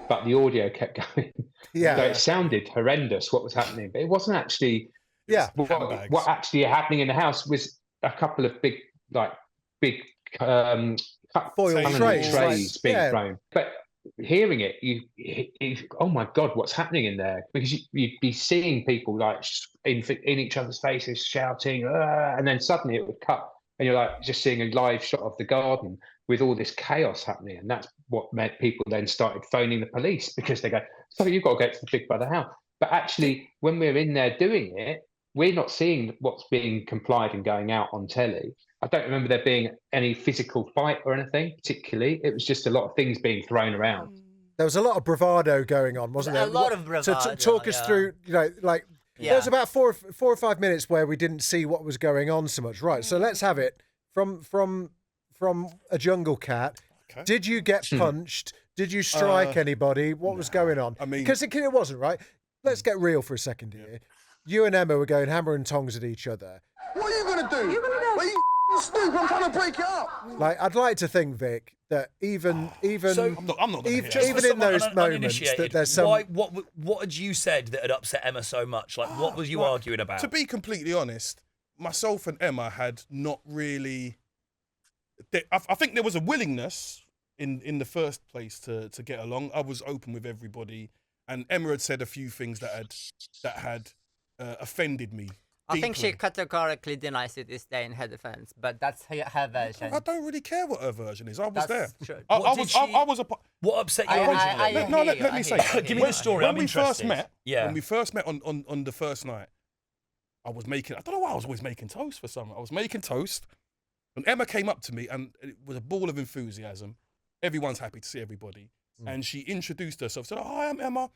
but the audio kept going.
Yeah.
So it sounded horrendous what was happening, but it wasn't actually.
Yeah.
What actually happening in the house was a couple of big
Foil
trays,
being
yeah.
thrown. But hearing it, you oh my God, what's happening in there? Because you'd be seeing people like in each other's faces shouting, and then suddenly it would cut, and you're like just seeing a live shot of the garden with all this chaos happening, and that's what meant people then started phoning the police, because they go, so you've got to go to the Big Brother house. But actually, when we're in there doing it, we're not seeing what's being complied and going out on telly. I don't remember there being any physical fight or anything particularly. It was just a lot of things being thrown around.
There was a lot of bravado going on, wasn't there?
A lot of bravado,
So talk us through, There was about four or 5 minutes where we didn't see what was going on so much. Right, so let's have it from a jungle cat.
Okay.
Did you get punched? Did you strike anybody? What was going on?
I mean,
because it wasn't right. Let's get real for a second here. You and Emma were going hammer and tongs at each other.
What are you gonna do? Well, you stupid! I'm trying to break it up.
Like, I'd like to think, Vic, that even
So-
I'm not gonna hear that.
even in those moments that there's some.
What had you said that had upset Emma so much? Like, what was you arguing about?
To be completely honest, myself and Emma had not really. I think there was a willingness in the first place to get along. I was open with everybody, and Emma had said a few things that had offended me.
I think she
deeply.
categorically denies it this day in her defense, but that's her version.
I don't really care what her version is. I was
That's
there.
true.
I
What
was.
did she-
I was a.
What upset you
I
originally?
No,
hear you,
let
I
me
hear
say.
you.
Give me the story.
When
I'm
we first
interested.
met,
Yeah.
when we first met on the first night, I was making. I don't know why I was always making toast for someone. I was making toast, and Emma came up to me, and it was a ball of enthusiasm. Everyone's happy to see everybody, and she introduced herself. Said, "Oh, "Hi, I'm Emma,"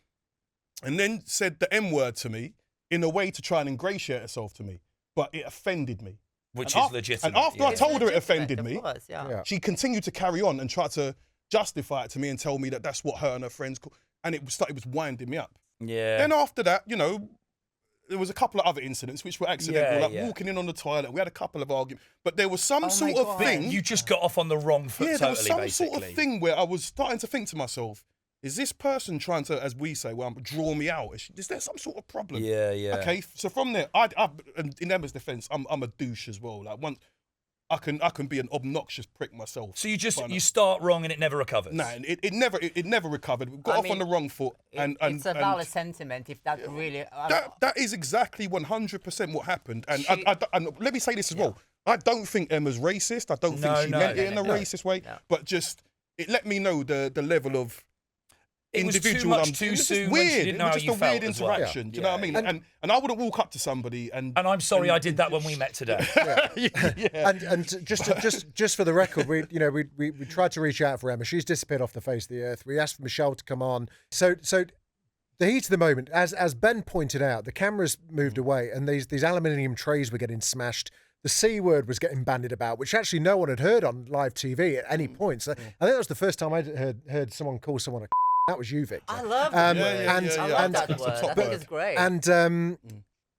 and then said the M word to me in a way to try and ingratiate herself to me, but it offended me.
Which
And
is legitimate.
And after I
yeah.
told her it
Legitimate,
offended
of
me,
course, yeah.
Yeah.
she continued to carry on and try to justify it to me and tell me that that's what her and her friends call, and it was winding me up.
Yeah.
Then after that, there was a couple of other incidents which were accidental,
Yeah,
like
yeah.
walking in on the toilet. We had a couple of arguments, but there was some
Oh my
sort of
God.
thing.
You just got off on the wrong foot
Yeah, there was
totally,
some
basically.
sort of thing where I was starting to think to myself, is this person trying to, as we say, draw me out? Is there some sort of problem?
Yeah, yeah.
Okay, so from there, in Emma's defence, I'm a douche as well. Like once I can be an obnoxious prick myself.
So you just
But,
you start wrong and it never recovers.
Nah, it never recovered. We got
I
off on
mean,
the wrong foot, and
it's a valid sentiment if that really.
that is exactly 100% what happened. And
She-
and let me say this as well. I don't think Emma's racist. I don't think she meant it in a racist way.
No.
But just it let me know the level of
It was too
individual.
much too
it was just
soon when she
weird.
didn't
It
know
was
how
just
you
a weird
felt as well.
interaction. Do you know what I mean?
Yeah.
And I wouldn't walk up to somebody and
I'm sorry I did that when we met today.
yeah.
And just for the record, we tried to reach out for Emma. She's disappeared off the face of the earth. We asked Michelle to come on. So the heat of the moment, as Ben pointed out, the cameras moved away, and these aluminium trays were getting smashed. The C word was getting bandied about, which actually no one had heard on live TV at any point. So I think that was the first time I'd heard someone call someone a. That was you, Victor.
I love it.
Yeah,
I love
and-
that
It's a
word.
top
I think
word.
it's great.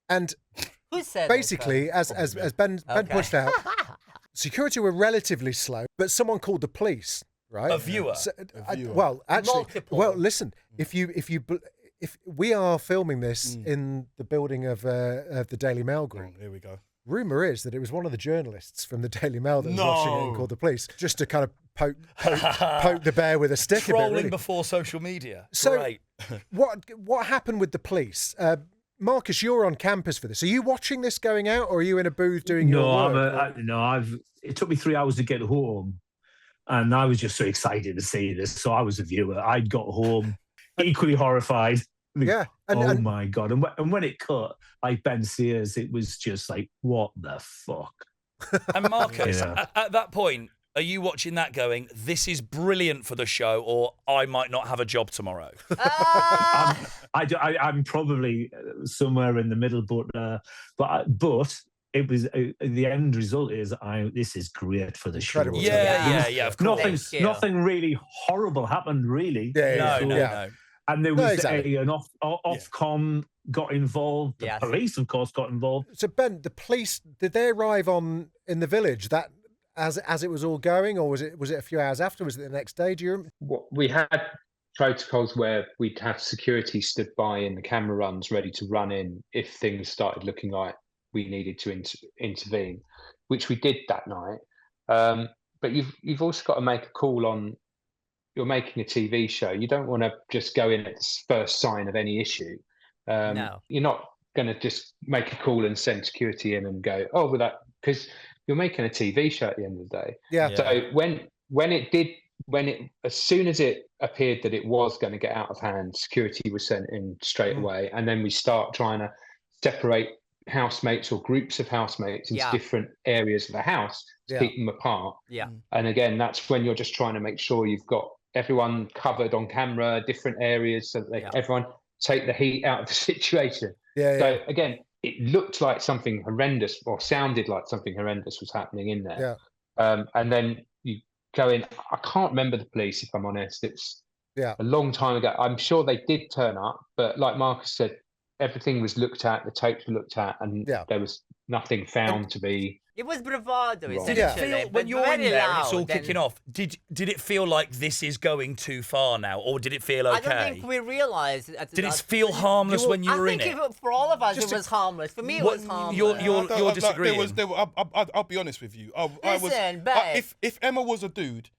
And
Who said
basically, as Ben
Okay.
pointed out, security were relatively slow, but someone called the police, right?
A viewer.
So,
viewer.
well, actually,
Multiple.
well, listen. If we are filming this in the building of the Daily Mail Group,
Here we go.
rumor is that it was one of the journalists from the Daily Mail that was watching it and called the police, just to kind of poke the bear with a stick.
Trolling
a bit, really.
before social media.
So-
Great.
What happened with the police? Marcus, you're on campus for this. Are you watching this going out, or are you in a booth doing your work?
It took me 3 hours to get home, and I was just so excited to see this. So I was a viewer. I'd got home equally horrified.
Yeah, and
My God. And when it cut, like Ben Sears, it was just like, what the fuck?
And Marcus,
Yeah.
at that point, are you watching that going, this is brilliant for the show, or I might not have a job tomorrow?
I'm probably somewhere in the middle, but it was the end result is this is great for the show.
Incredible.
Yeah, of course.
Nothing really horrible happened, really.
No.
And there
No,
was
exactly.
an Ofcom got involved. The
Yes.
police, of course, got involved.
So Ben, the police, did they arrive in the village that as it was all going, or was it a few hours after? Was it the next day? Do you remember?
We had protocols where we'd have security stood by in the camera runs ready to run in if things started looking like we needed to intervene, which we did that night. But you've also got to make a call on. You're making a TV show. You don't want to just go in at the first sign of any issue.
No.
You're not going to just make a call and send security in and go, oh, well, that, because you're making a TV show at the end of the day.
Yeah.
So as soon as it appeared that it was going to get out of hand, security was sent in straight away, and then we start trying to separate housemates or groups of housemates into different areas of the house to keep them apart.
Yeah.
And again, that's when you're just trying to make sure you've got everyone covered on camera, different areas, so that everyone take the heat out of the situation.
Yeah,
So again, it looked like something horrendous, or sounded like something horrendous was happening in there. And then you go in. I can't remember the police, if I'm honest. It's a long time ago. I'm sure they did turn up, but like Marcus said, everything was looked at, the tapes were looked at, and there was nothing found to be.
It was bravado,
Right.
Did it
essentially.
feel, when
but
you're in
very
there and it's all
loud, and
kicking off, did it feel like this is going too far now, or did it feel okay?
I don't think we realized.
Did it feel harmless when you were in it?
I think for all of us, it was harmless. For me, it was harmless.
You're disagreeing.
I'll be honest with you.
Listen, babe.
If Emma was a dude,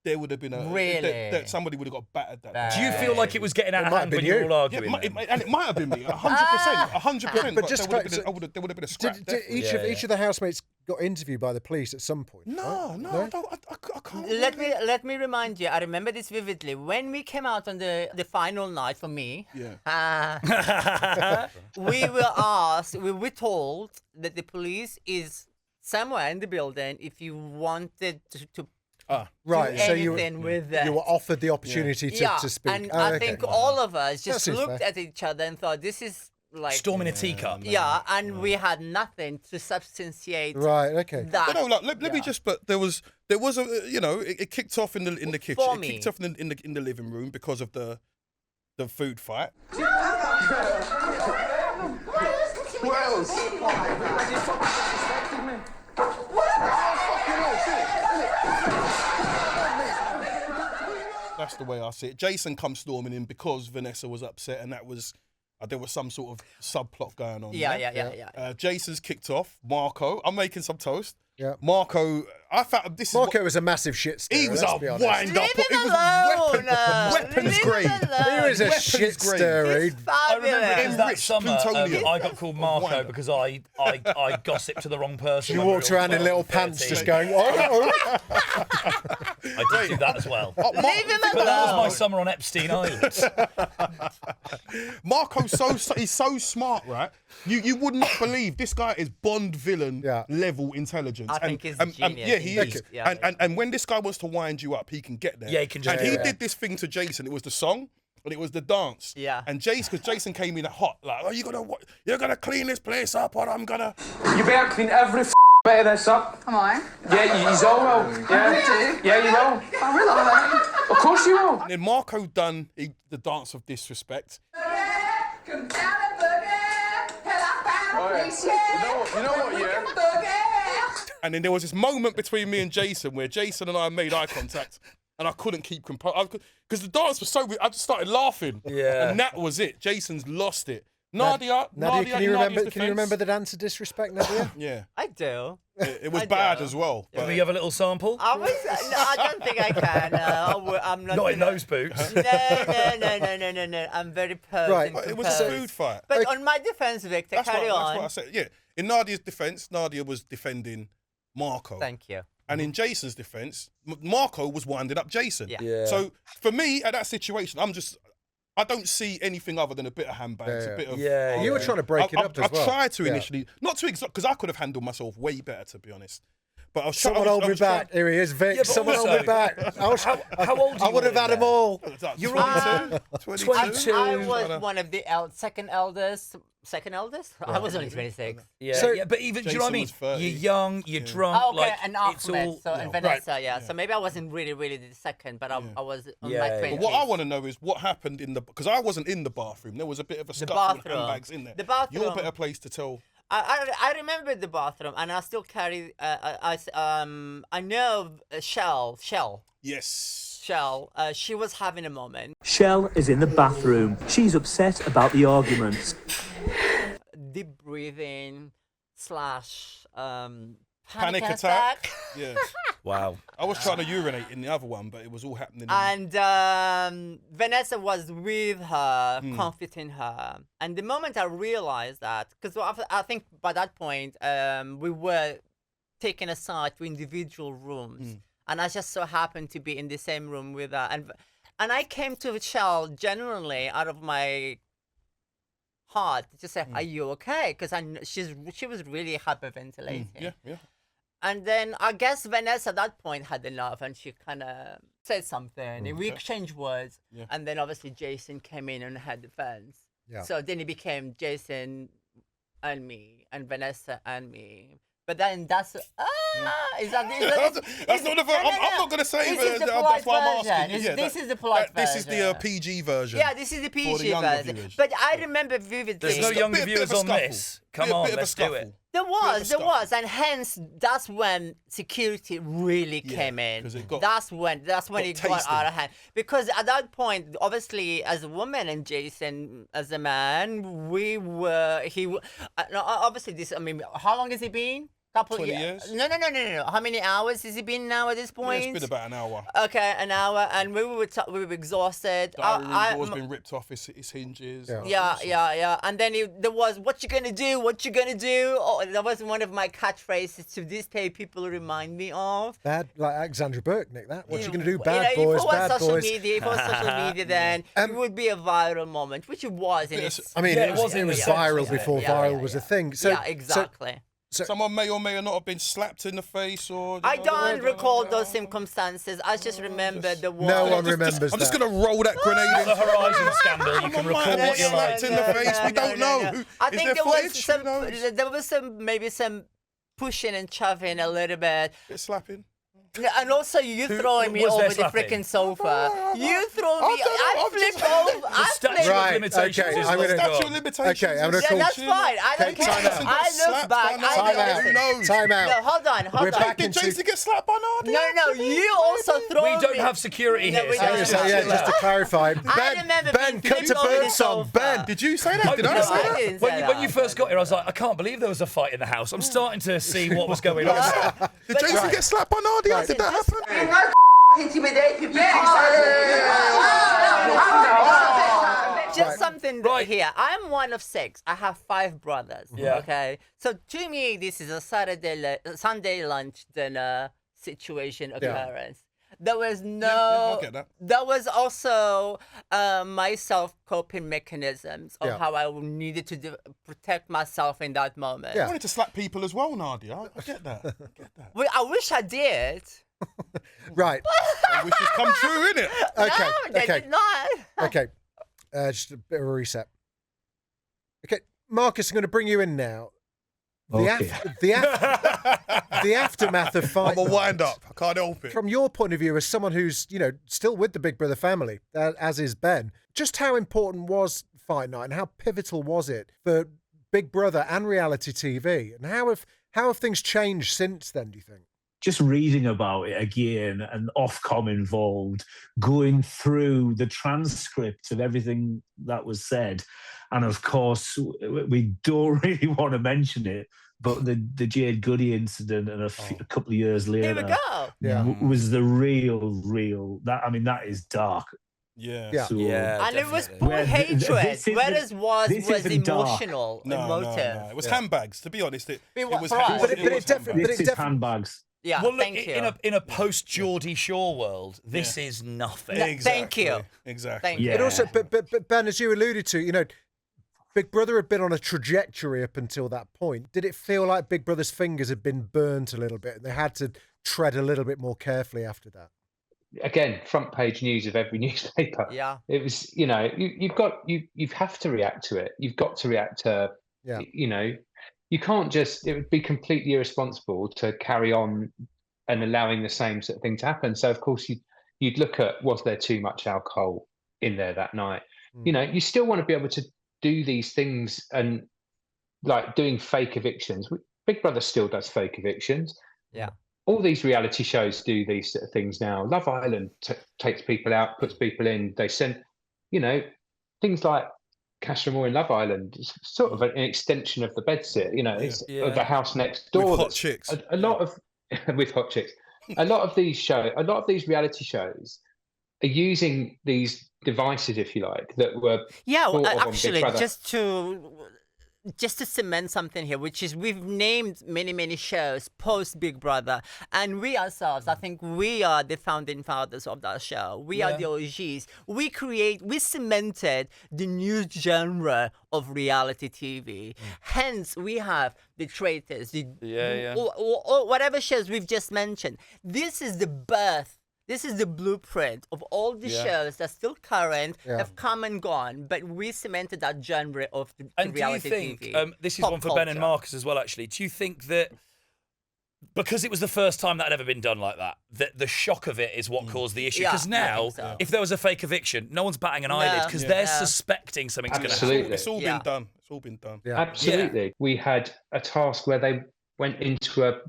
there would have been somebody would have got battered that day.
Do you feel like it was getting out of hand when you were all arguing?
And it might have been me, 100%.
But just
there would have been a scrap.
Did each of the housemates got interviewed by the police at some point?
No, I can't.
Let me remind you. I remember this vividly. When we came out on the final night for me, we were asked. We were told that the police is somewhere in the building. If you wanted to
right, so you were offered the opportunity to speak.
And I think all of us just looked at each other and thought, this is like
storming a teacup.
And we had nothing to substantiate.
Right, okay.
That.
But no, let me just. But there was a it kicked off in the kitchen.
For
it
me.
kicked off in the living room because of the food fight. That's the way I see it. Jason comes storming in because Vanessa was upset, and that was there was some sort of subplot going on.
Yeah.
Jason's kicked off. Marco, I'm making some toast.
Yeah.
Marco, I found
Marco was a massive shit stirrer.
He was a wind up.
Leave him alone.
Weapons grade.
He was a shit stirrer.
I remember it was that summer
plutonium.
I got called Marco because I gossiped to the wrong person.
You
when we
walked
were
around in
12,
little
13.
pants just going, oh.
I did do that as well.
Leave him alone.
But that was my summer on Epstein Island.
Marco's he's so smart, right? You wouldn't believe this guy is Bond villain level intelligence.
I think he's genius.
Yeah, he is.
Yeah.
And when this guy wants to wind you up, he can get there.
Yeah, he can just
And he did this thing to Jason. It was the song and it was the dance.
Yeah.
And because Jason came in hot, like, you're gonna clean this place up, or I'm gonna.
You better clean every bit of this up.
Am I?
Yeah, you all will. Yeah, yeah, you will.
I will, I
Of course you will.
And then Marco done the dance of disrespect.
Come down and boogie. Hell, I found
You know what, yeah?
And then there was this moment between me and Jason where Jason and I made eye contact, and I couldn't keep composure because the dance was so weird. I just started laughing.
Yeah.
And that was it. Jason's lost it. Nadia,
can you remember the dance of disrespect, Nadia?
Yeah.
I do.
It was
I
bad
do.
as well.
Can
But
we have a little sample?
I don't think I can. I'm not.
Not in those boots.
No. I'm very posed.
Right,
and
it was a
composed.
food fight.
But on my defense, Victor,
That's
carry
what
on.
I said. Yeah. In Nadia's defense, Nadia was defending Marco.
Thank you.
And in Jason's defense, Marco was winding up Jason.
Yeah.
So for me, at that situation, I don't see anything other than a bit of handbags, a bit of.
You were trying to break it up as well.
I tried to initially, not to because I could have handled myself way better, to be honest. But I was
Someone hold me back. Here he is, Vic.
Yeah, but
Someone hold
also-
me back.
How old
I would have had them all.
You're
on 22.
I was one of the second eldest. Second eldest? I was only 26.
Yeah, but even, do you know what I mean?
Jason was 30.
You're young, you're drunk.
Oh, okay,
like,
and
it's
Ahmed,
all.
and Vanessa, yeah. So maybe I wasn't really the second, but I was on my 20s.
But what I want to know is what happened because I wasn't in the bathroom. There was a bit of a scuffle with handbags in there.
The bathroom.
You're a better place to tell.
I remember the bathroom, and I still carry. I know Shell.
Yes.
Shell. She was having a moment.
Shell is in the bathroom. She's upset about the arguments.
Deep breathing /
Panic attack. Yeah.
Wow.
I was trying to urinate in the other one, but it was all happening.
And Vanessa was with her, comforting her. And the moment I realized that, because I think by that point we were taken aside to individual rooms, and I just so happened to be in the same room with her. And I came to Shell genuinely out of my heart to say, "Are you okay?" Because she was really hyperventilating.
Yeah.
And then I guess Vanessa at that point had enough, and she kind of said something. And we exchanged words, and then obviously Jason came in and had defense.
Yeah.
So then it became Jason and me, and Vanessa and me. But then that's is that
That's not the version. I'm not going to say
this is the
that's
polite
why I'm
version.
asking. Yeah,
This is the polite
This is
version.
the PG version.
Yeah, this is the
For the
PG
younger
version.
viewers.
But I remember vividly.
There's no
Just a
younger
bit of
viewers
a
on
scuffle.
this. Come
Bit
on,
of a
let's do
scuffle.
it.
There
scuffle.
was, and hence that's when security really came in.
'cause it got-
That's when it got
tasty.
out of hand. Because at that point, obviously, as a woman and Jason as a man, obviously this. I mean, how long has it been? Couple
20
of
years?
No. How many hours has it been now at this
Yeah,
point?
it's been about an hour.
Okay, an hour, and we were exhausted.
Diary room door's been ripped off its hinges.
Yeah. And then there was, what you gonna do? What you gonna do? Oh, that was one of my catchphrases to this day. People remind me of.
Bad, like Alexandra Burke, Nick. That. What you gonna do?
You know,
Bad
if
boys,
it was
bad
social
boys.
media, if it was social media, then it would be a viral moment, which it was. And
I mean,
Yeah,
it was viral before viral was a thing. So,
yeah, exactly.
Someone may or may not have been slapped in the face or.
I don't recall those circumstances. I just remember the one.
No one remembers
I'm just
that.
going to roll that grenade in.
The Horizon scandal. You can record what you like.
Slapped in the face. We don't know.
I
Is
think
there footage? Who knows?
there was maybe some pushing and shoving a little bit.
Bit slapping.
And also you throwing me
was there
over the
slapping?
freaking sofa. You throw me. I flip over. I
statute
flip.
of
Right,
limitations
okay,
is
I'm
what's
gonna-
gone.
Statute of limitations.
Okay, I'm gonna
Yeah,
call-
that's fine. I don't
Okay, time
care.
out.
I look back.
Time out.
Who knows?
Time out.
No, hold on.
We're back
Did
into.
Jason get slapped by Nadia?
No, you also throw
We
me.
don't have security
No,
here.
we
so
don't.
it's
So, yeah, just to clarify,
remember
Ben,
being
cut to
flipped over the
Birdsong.
sofa.
Ben,
Did you say that? Did I
No,
say
I
that?
didn't say
When you
that.
first got here, I was like, I can't believe there was a fight in the house. I'm starting to see what was going on.
Did Jason get slapped by Nadia?
Right.
Did that happen?
Intimidate people.
Just something
Right.
here. I'm one of 6. I have 5 brothers.
Yeah.
Okay. So to me, this is a Sunday lunch dinner situation occurrence. There was no.
I get that.
There was also my self-coping mechanisms of
Yeah.
how I needed to protect myself in that moment.
I
Yeah.
wanted to slap people as well, Nadia. I get that.
Well, I wish I did.
right.
Which has come true, innit?
Okay.
No, they
Okay.
did not.
Okay. Just a bit of a reset. Okay, Marcus, I'm going to bring you in now.
Okay.
The aftermath of Fight
I'm a
Night,
wind up. I can't help it.
From your point of view, as someone who's still with the Big Brother family, as is Ben, just how important was Fight Night and how pivotal was it for Big Brother and reality TV, and how have things changed since then? Do you think?
Just reading about it again and Ofcom involved, going through the transcript of everything that was said. And of course, we don't really want to mention it, but the Jade Goody incident and a couple of years later
Here we go.
Yeah.
was the real, that is dark.
Yeah.
Yeah.
So,
And it was
definitely.
pure
Where
hatred,
this isn't-
whereas
this
was
isn't dark.
emotional, emotive.
No. It was handbags. To be honest, it was.
for us.
handbags.
But it definitely-
This is handbags.
Yeah,
Well, look,
thank you.
in a post Geordie Shore world, this is nothing.
No, thank you.
Exactly.
Thank you.
Yeah.
It also, but Ben, as you alluded to, Big Brother had been on a trajectory up until that point. Did it feel like Big Brother's fingers had been burnt a little bit, and they had to tread a little bit more carefully after that?
Again, front page news of every newspaper.
Yeah.
It was, you have to react to it. You've got to react to,
Yeah.
you can't just, it would be completely irresponsible to carry on and allowing the same sort of thing to happen. So, of course, you'd look at, was there too much alcohol in there that night? You still want to be able to do these things, and like doing fake evictions. Big Brother still does fake evictions.
Yeah.
All these reality shows do these sort of things now. Love Island takes people out, puts people in. They send, things like Cashmore in Love Island is sort of an extension of the bedsit. It's of the house next door.
With hot chicks.
A lot of with hot chicks. A lot of these reality shows are using these devices, if you like, that were
Yeah,
thought of on Big
actually,
Brother.
just to cement something here, which is we've named many shows post Big Brother, and we ourselves, I think we are the founding fathers of that show. We are the OGs. We cemented the new genre of reality TV. Hence, we have the Traitors, whatever shows we've just mentioned. This is the birth this is the blueprint of all the shows that's still current, have come and gone, but we cemented that genre of the
And do you
reality
think,
TV.
this is
pop
one for Ben and
culture.
Marcus as well, actually, do you think that because it was the first time that had ever been done like that, that the shock of it is what caused the issue?
Yeah,
Because
I
now,
think so.
if there was a fake eviction, no one's batting an eyelid because they're suspecting something's going to happen.
Absolutely.
It's all been done. It's all been done.
Yeah.
Absolutely. We had a task where they went into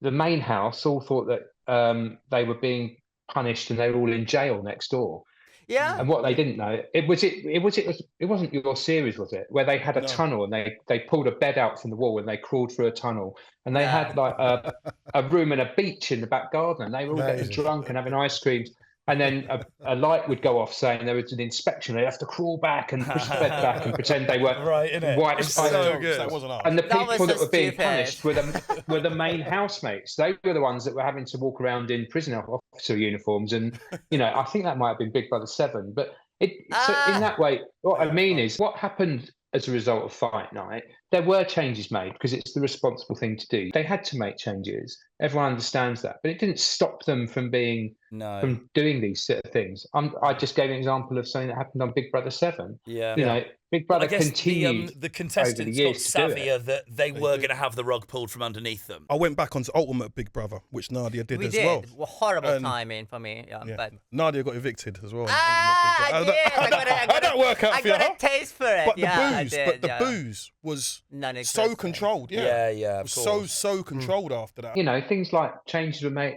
the main house, all thought that they were being punished and they were all in jail next door.
Yeah.
And what they didn't know, it wasn't your series, was it? Where they had a tunnel and they pulled a bed out from the wall and they crawled through a tunnel and they had like a room and a beach in the back garden and they were all getting drunk and having ice creams. And then a light would go off saying there was an inspection. They'd have to crawl back and push the bed back and pretend they were white.
It's so good.
That wasn't ours.
And the people that
so
were being
stupid.
punished were the main housemates. They were the ones that were having to walk around in prison officer uniforms. And, I think that might have been Big Brother 7. But so in that way, what I mean is what happened as a result of Fight Night, there were changes made because it's the responsible thing to do. They had to make changes. Everyone understands that. But it didn't stop them from from doing these sort of things. I just gave an example of something that happened on Big Brother 7.
Yeah.
Big Brother
I guess
continued
the contestants got
years to do it.
savvier that they were going to have the rug pulled from underneath them.
I went back onto Ultimate Big Brother, which Nadia did
We
as
did.
well.
Horrible timing for me. Yeah,
Yeah.
But
Nadia got evicted as well.
I did.
How'd that work out
I
for you?
got a taste for it.
But the
yeah,
booze,
I did,
booze was so
Non-existent.
controlled.
Yeah,
It
of
was
course.
so controlled after that.
Things like changes were made.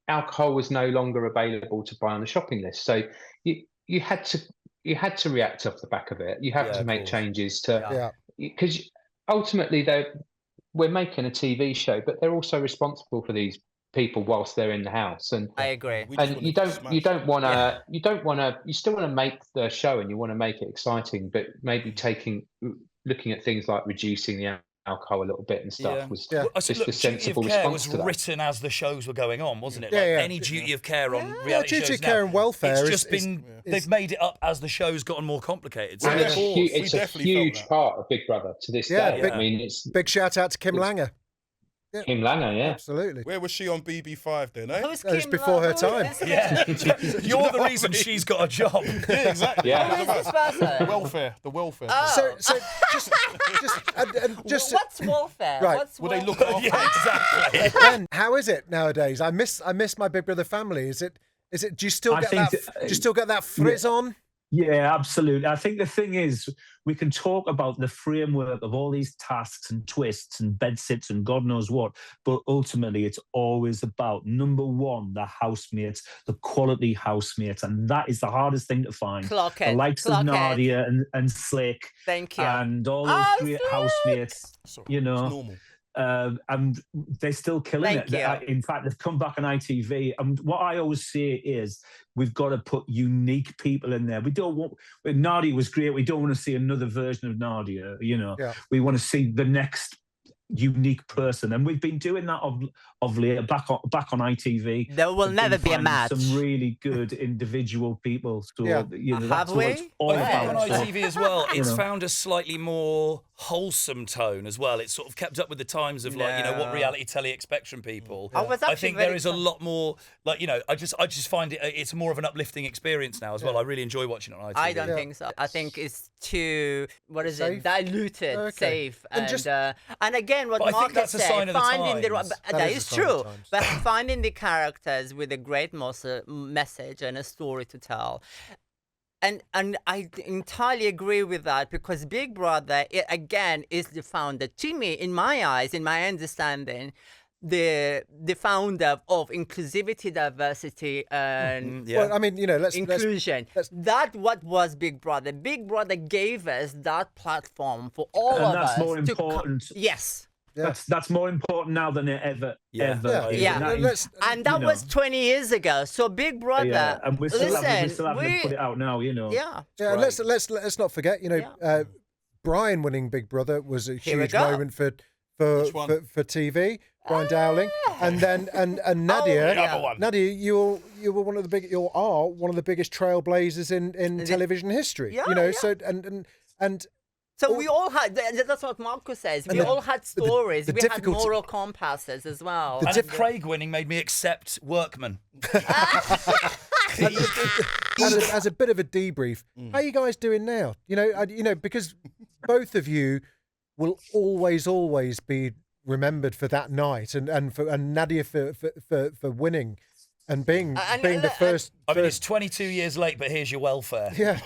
Alcohol was no longer available to buy on the shopping list, so you had to react off the back of it. You have to make changes because ultimately we're making a TV show, but they're also responsible for these people whilst they're in the house. And
I agree.
and you still want to make the show and you want to make it exciting, but maybe looking at things like reducing the alcohol a little bit and stuff was just a sensible
Duty of Care
response
was
to that.
written as the shows were going on, wasn't it?
Yeah,
Like
yeah.
any duty of care on reality
duty
shows
of care
now,
and welfare
It's
is-
just been they've made it up as the show's gotten more complicated. So
And it's
We
a
definitely felt
huge
that.
part of Big Brother to this
Yeah,
day.
big-
I mean, it's
Big shout out to Kim Langer.
Kim Langer, yeah.
Absolutely.
Where was she on BB5 then, eh?
Who's
That was
Kim
before her
Who is
time.
this
yeah,
again?
you're the reason she's got a job.
Yeah, exactly.
Yeah.
Who is this person?
The welfare.
Oh.
So just
What's welfare?
Right.
What's
Will they
welfare?
look after?
Yeah, exactly.
Ben, how is it nowadays? I miss my Big Brother family. Is it? Do you still
I
get
think
that? Do you still get that frizz on?
Yeah, absolutely. I think the thing is, we can talk about the framework of all these tasks and twists and bed sits and God knows what, but ultimately it's always about, number one, the housemates, the quality housemates, and that is the hardest thing to find.
Clock
The
it,
likes
clock
of
it.
Nadia and Slick
Thank you.
and all those
Oh,
great
Slick!
housemates,
Sorry,
you
it's
know.
normal.
And they're still killing
Thank
it.
you.
In fact, they've come back on ITV. And what I always say is, we've got to put unique people in there. We don't want. Nadia was great. We don't want to see another version of Nadia.
Yeah.
We want to see the next unique person, and we've been doing that of late. Back on ITV.
There will
We've
never
been
be a
finding
match.
Some really good individual people. So
Yeah.
that's
Have
what it's
we?
all
I think
about.
on
So-
ITV as well, it's
know.
found a slightly more wholesome tone as well. It's sort of kept up with the times of what
No.
reality telly expects from people.
I was
I
actually
think
very
there is a lot more I just find it's more of an uplifting experience now as well. I really enjoy watching it on ITV.
I don't think so. I think it's too
Safe?
diluted,
Okay.
safe,
And
and
just-
and again, what
But I think
Marcus
that's a
said,
sign of the
finding the
times.
right.
That
That
is
is
a sign of the
true,
times.
but finding the characters with a great message and a story to tell. And I entirely agree with that, because Big Brother, again, is the founder, to me, in my eyes, in my understanding, the founder of inclusivity, diversity, and
Well, I mean, let's
inclusion. That what was Big Brother. Big Brother gave us that platform for all
And
of
that's
us.
more
to co-
important.
Yes.
That's more important now than it ever is.
Yeah.
And that is-
And that was 20 years ago. So Big Brother,
yeah, and we're still having to put it out now,
Yeah.
Yeah, let's not forget. Brian winning Big Brother was a
Here we
huge
go.
moment for
Which one?
for TV. Brian Dowling, and then and Nadia.
the other one.
Nadia, you are one of the biggest trailblazers in television history.
Yeah,
you know,
yeah.
so and
So we all had, that's what Marcus says, we all had stories, we had moral compasses as well.
And if Craig winning made me accept Workman.
As a bit of a debrief, how are you guys doing now? Because both of you will always be remembered for that night, and Nadia for winning and being the first.
I mean, it's 22 years late, but here's your welfare.
Yeah,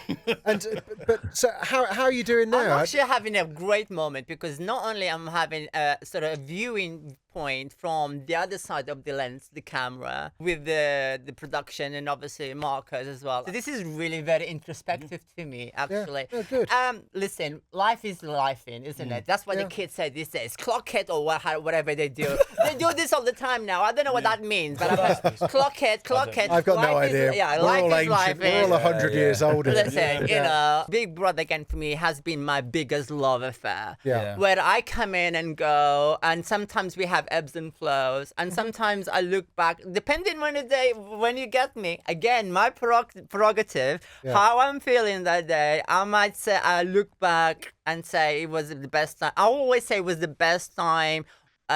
but so how are you doing now?
I'm actually having a great moment because not only I'm having a sort of a viewing point from the other side of the lens, the camera, with the production and obviously Marcus as well. So this is really very introspective to me, actually.
Yeah, good.
Listen, life is lifing, isn't it? That's what the kids say these days. Clock it or whatever they do. They do this all the time now. I don't know what that means, but clock it.
I've got no idea.
Life
all
is life.
We're all 100 years older.
Listen, you know, Big Brother again for me has been my biggest love affair.
Yeah.
Where I come in and go, and sometimes we have ebbs and flows, and sometimes I look back, depending on the day, when you get me. Again, my prerogative, how I'm feeling that day, I might say, I look back and say it was the best time. I always say it was the best time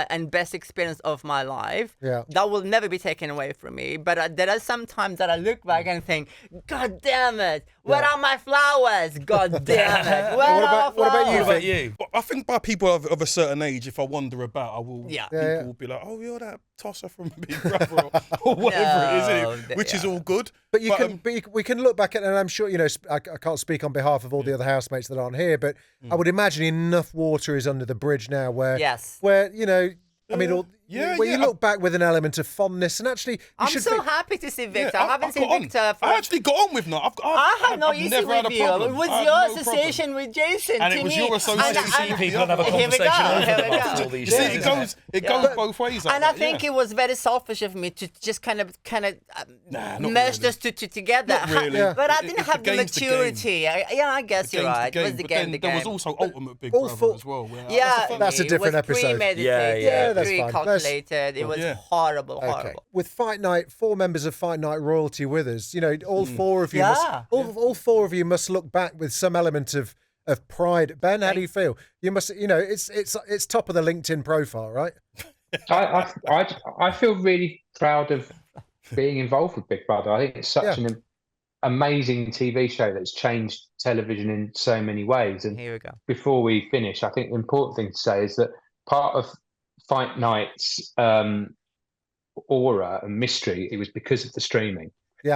and best experience of my life.
Yeah.
That will never be taken away from me. But there are some times that I look back and think, God damn it, where are my flowers? God damn it, where are
what about you,
What about you?
But I think by people of a certain age, if I wander about, I will.
Yeah.
People will be like, "Oh, you're that tosser from Big Brother," or whatever it is, isn't it? Which is all good.
But we can look back at, and I'm sure, I can't speak on behalf of all the other housemates that aren't here, but I would imagine enough water is under the bridge now where you look back with an element of fondness, and actually,
I'm so happy to see Victor. I haven't seen Victor.
I actually got on with Nadia.
I had no issue
never
with
had a
you.
problem.
It was
I had
your
no
association with Jason.
And
to
it was
me.
your association.
I see people and have a
Here we go,
conversation
here
over
we
them
go.
after all these
You see,
years.
it goes both ways.
And I think it was very selfish of me to just kind of
not
merge
really.
those two together.
Not really.
But I didn't have the
game's the game.
maturity. I guess
The
you're
game's
right.
the
It was
game.
the
But
game.
then
The
there
game.
was also Ultimate Big
all
Brother
four-
as well. where-
Yeah,
That's a
it
different
was
episode.
Premeditated,
Yeah,
that's fine.
Pre-calculated. It was horrible.
Okay. With Fight Night, 4 members of Fight Night royalty with us. All four of you all four of you must look back with some element of pride. Ben, how do you feel? You must, it's top of the LinkedIn profile, right?
I feel really proud of being involved with Big Brother. I think it's such an amazing TV show that's changed television in so many ways. And
here we go.
Before we finish, I think the important thing to say is that part of Fight Night's aura and mystery, it was because of the streaming,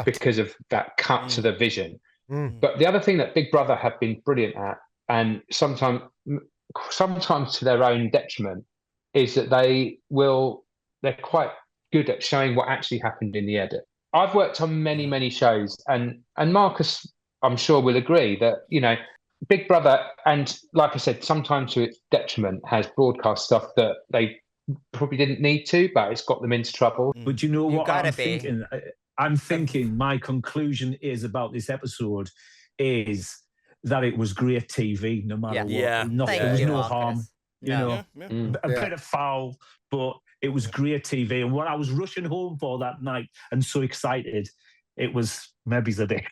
because of that cut to the vision. But the other thing that Big Brother have been brilliant at, and sometimes to their own detriment, is that they're quite good at showing what actually happened in the edit. I've worked on many shows, and Marcus, I'm sure, will agree that Big Brother, and like I said, sometimes to its detriment, has broadcast stuff that they probably didn't need to, but it's got them into trouble.
But you know what I'm thinking? I'm thinking my conclusion is about this episode is that it was great TV, no matter what.
Yeah.
There was no harm.
Yeah.
A bit of foul, but it was great TV. And when I was rushing home for that night and so excited, it was maybe a bit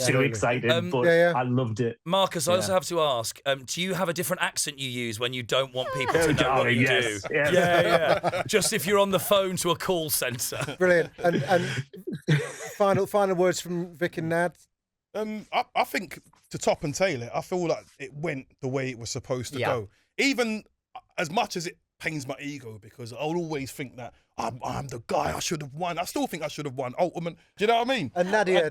too excited, but I loved it.
Marcus, I also have to ask, do you have a different accent you use when you don't want people to know what you do? Yeah. Just if you're on the phone to a call centre.
Brilliant. And final words from Vic and Nad.
I think to top and tail it, I feel like it went the way it was supposed to go. Even as much as it pains my ego, because I'll always think that I'm the guy, I should have won. I still think I should have won Ultimate. Do you know what I mean?
And Nadia,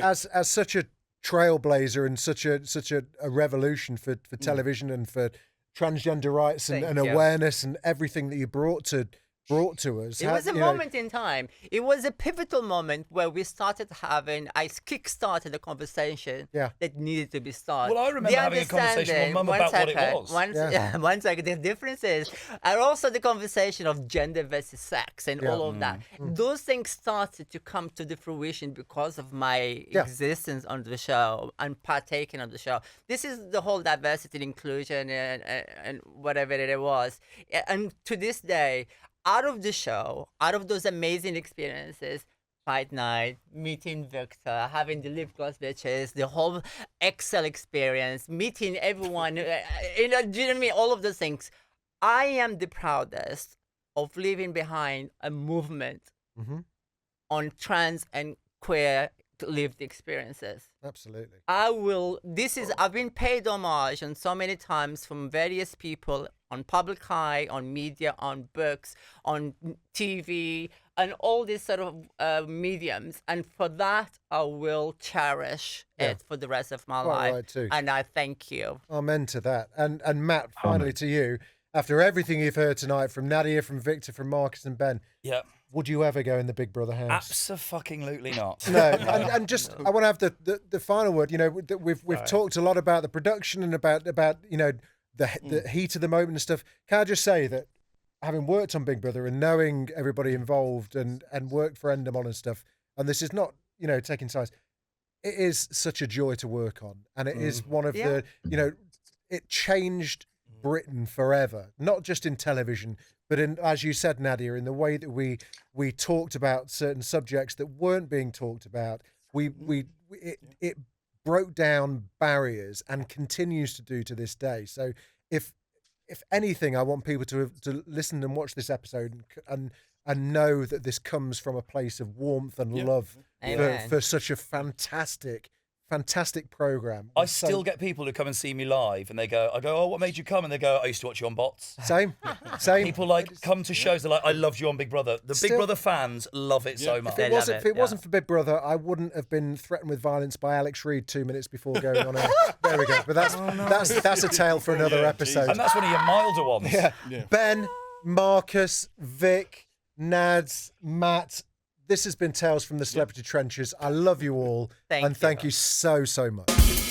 as such a trailblazer and such a revolution for television and for transgender rights and awareness and everything that you brought to us.
It was a moment in time. It was a pivotal moment where we started having, I kick-started a conversation that needed to be started.
Well, I remember having a conversation with Mum about what it was.
One second. The difference is, and also the conversation of gender versus sex and all of that. Those things started to come to the fruition because of my existence on the show and partaking on the show. This is the whole diversity and inclusion and whatever it was. And to this day, out of the show, out of those amazing experiences, fight night, meeting Victor, having the lip gloss bitches, the whole Excel experience, meeting everyone, do you know what I mean? All of those things. I am the proudest of leaving behind a movement on trans and queer lived experiences.
Absolutely.
I've been paid homage on so many times from various people on public eye, on media, on books, on TV, and all these sort of mediums. And for that, I will cherish it for the rest of my life.
Right too.
And I thank you.
Amen to that. And Matt, finally to you, after everything you've heard tonight from Nadia, from Victor, from Marcus and Ben, would you ever go in the Big Brother house?
Abso-fucking-lutely not.
No, and just I want to have the final word. You know, we've talked a lot about the production and about you know the heat of the moment and stuff. Can I just say that having worked on Big Brother and knowing everybody involved and worked for Endemol and stuff, and this is not, you know, taking sides, it is such a joy to work on, and it is one of the, you know, it changed Britain forever, not just in television, but in, as you said, Nadia, in the way that we talked about certain subjects that weren't being talked about. It broke down barriers and continues to do to this day. So if anything, I want people to listen and watch this episode and know that this comes from a place of warmth and love for such a fantastic program.
I still get people who come and see me live, and I go, oh, what made you come? And they go, I used to watch you on Bots.
Same.
People like come to shows. They're like, I loved you on Big Brother. The Big Brother fans love it so much.
If it wasn't for Big Brother, I wouldn't have been threatened with violence by Alex Reid 2 minutes before going on air. There we go. But that's a tale for another episode.
And that's one of your milder ones.
Yeah. Ben, Marcus, Vic, Nads, Matt. This has been Tales from the Celebrity Trenches. I love you all.
Thank
you so much.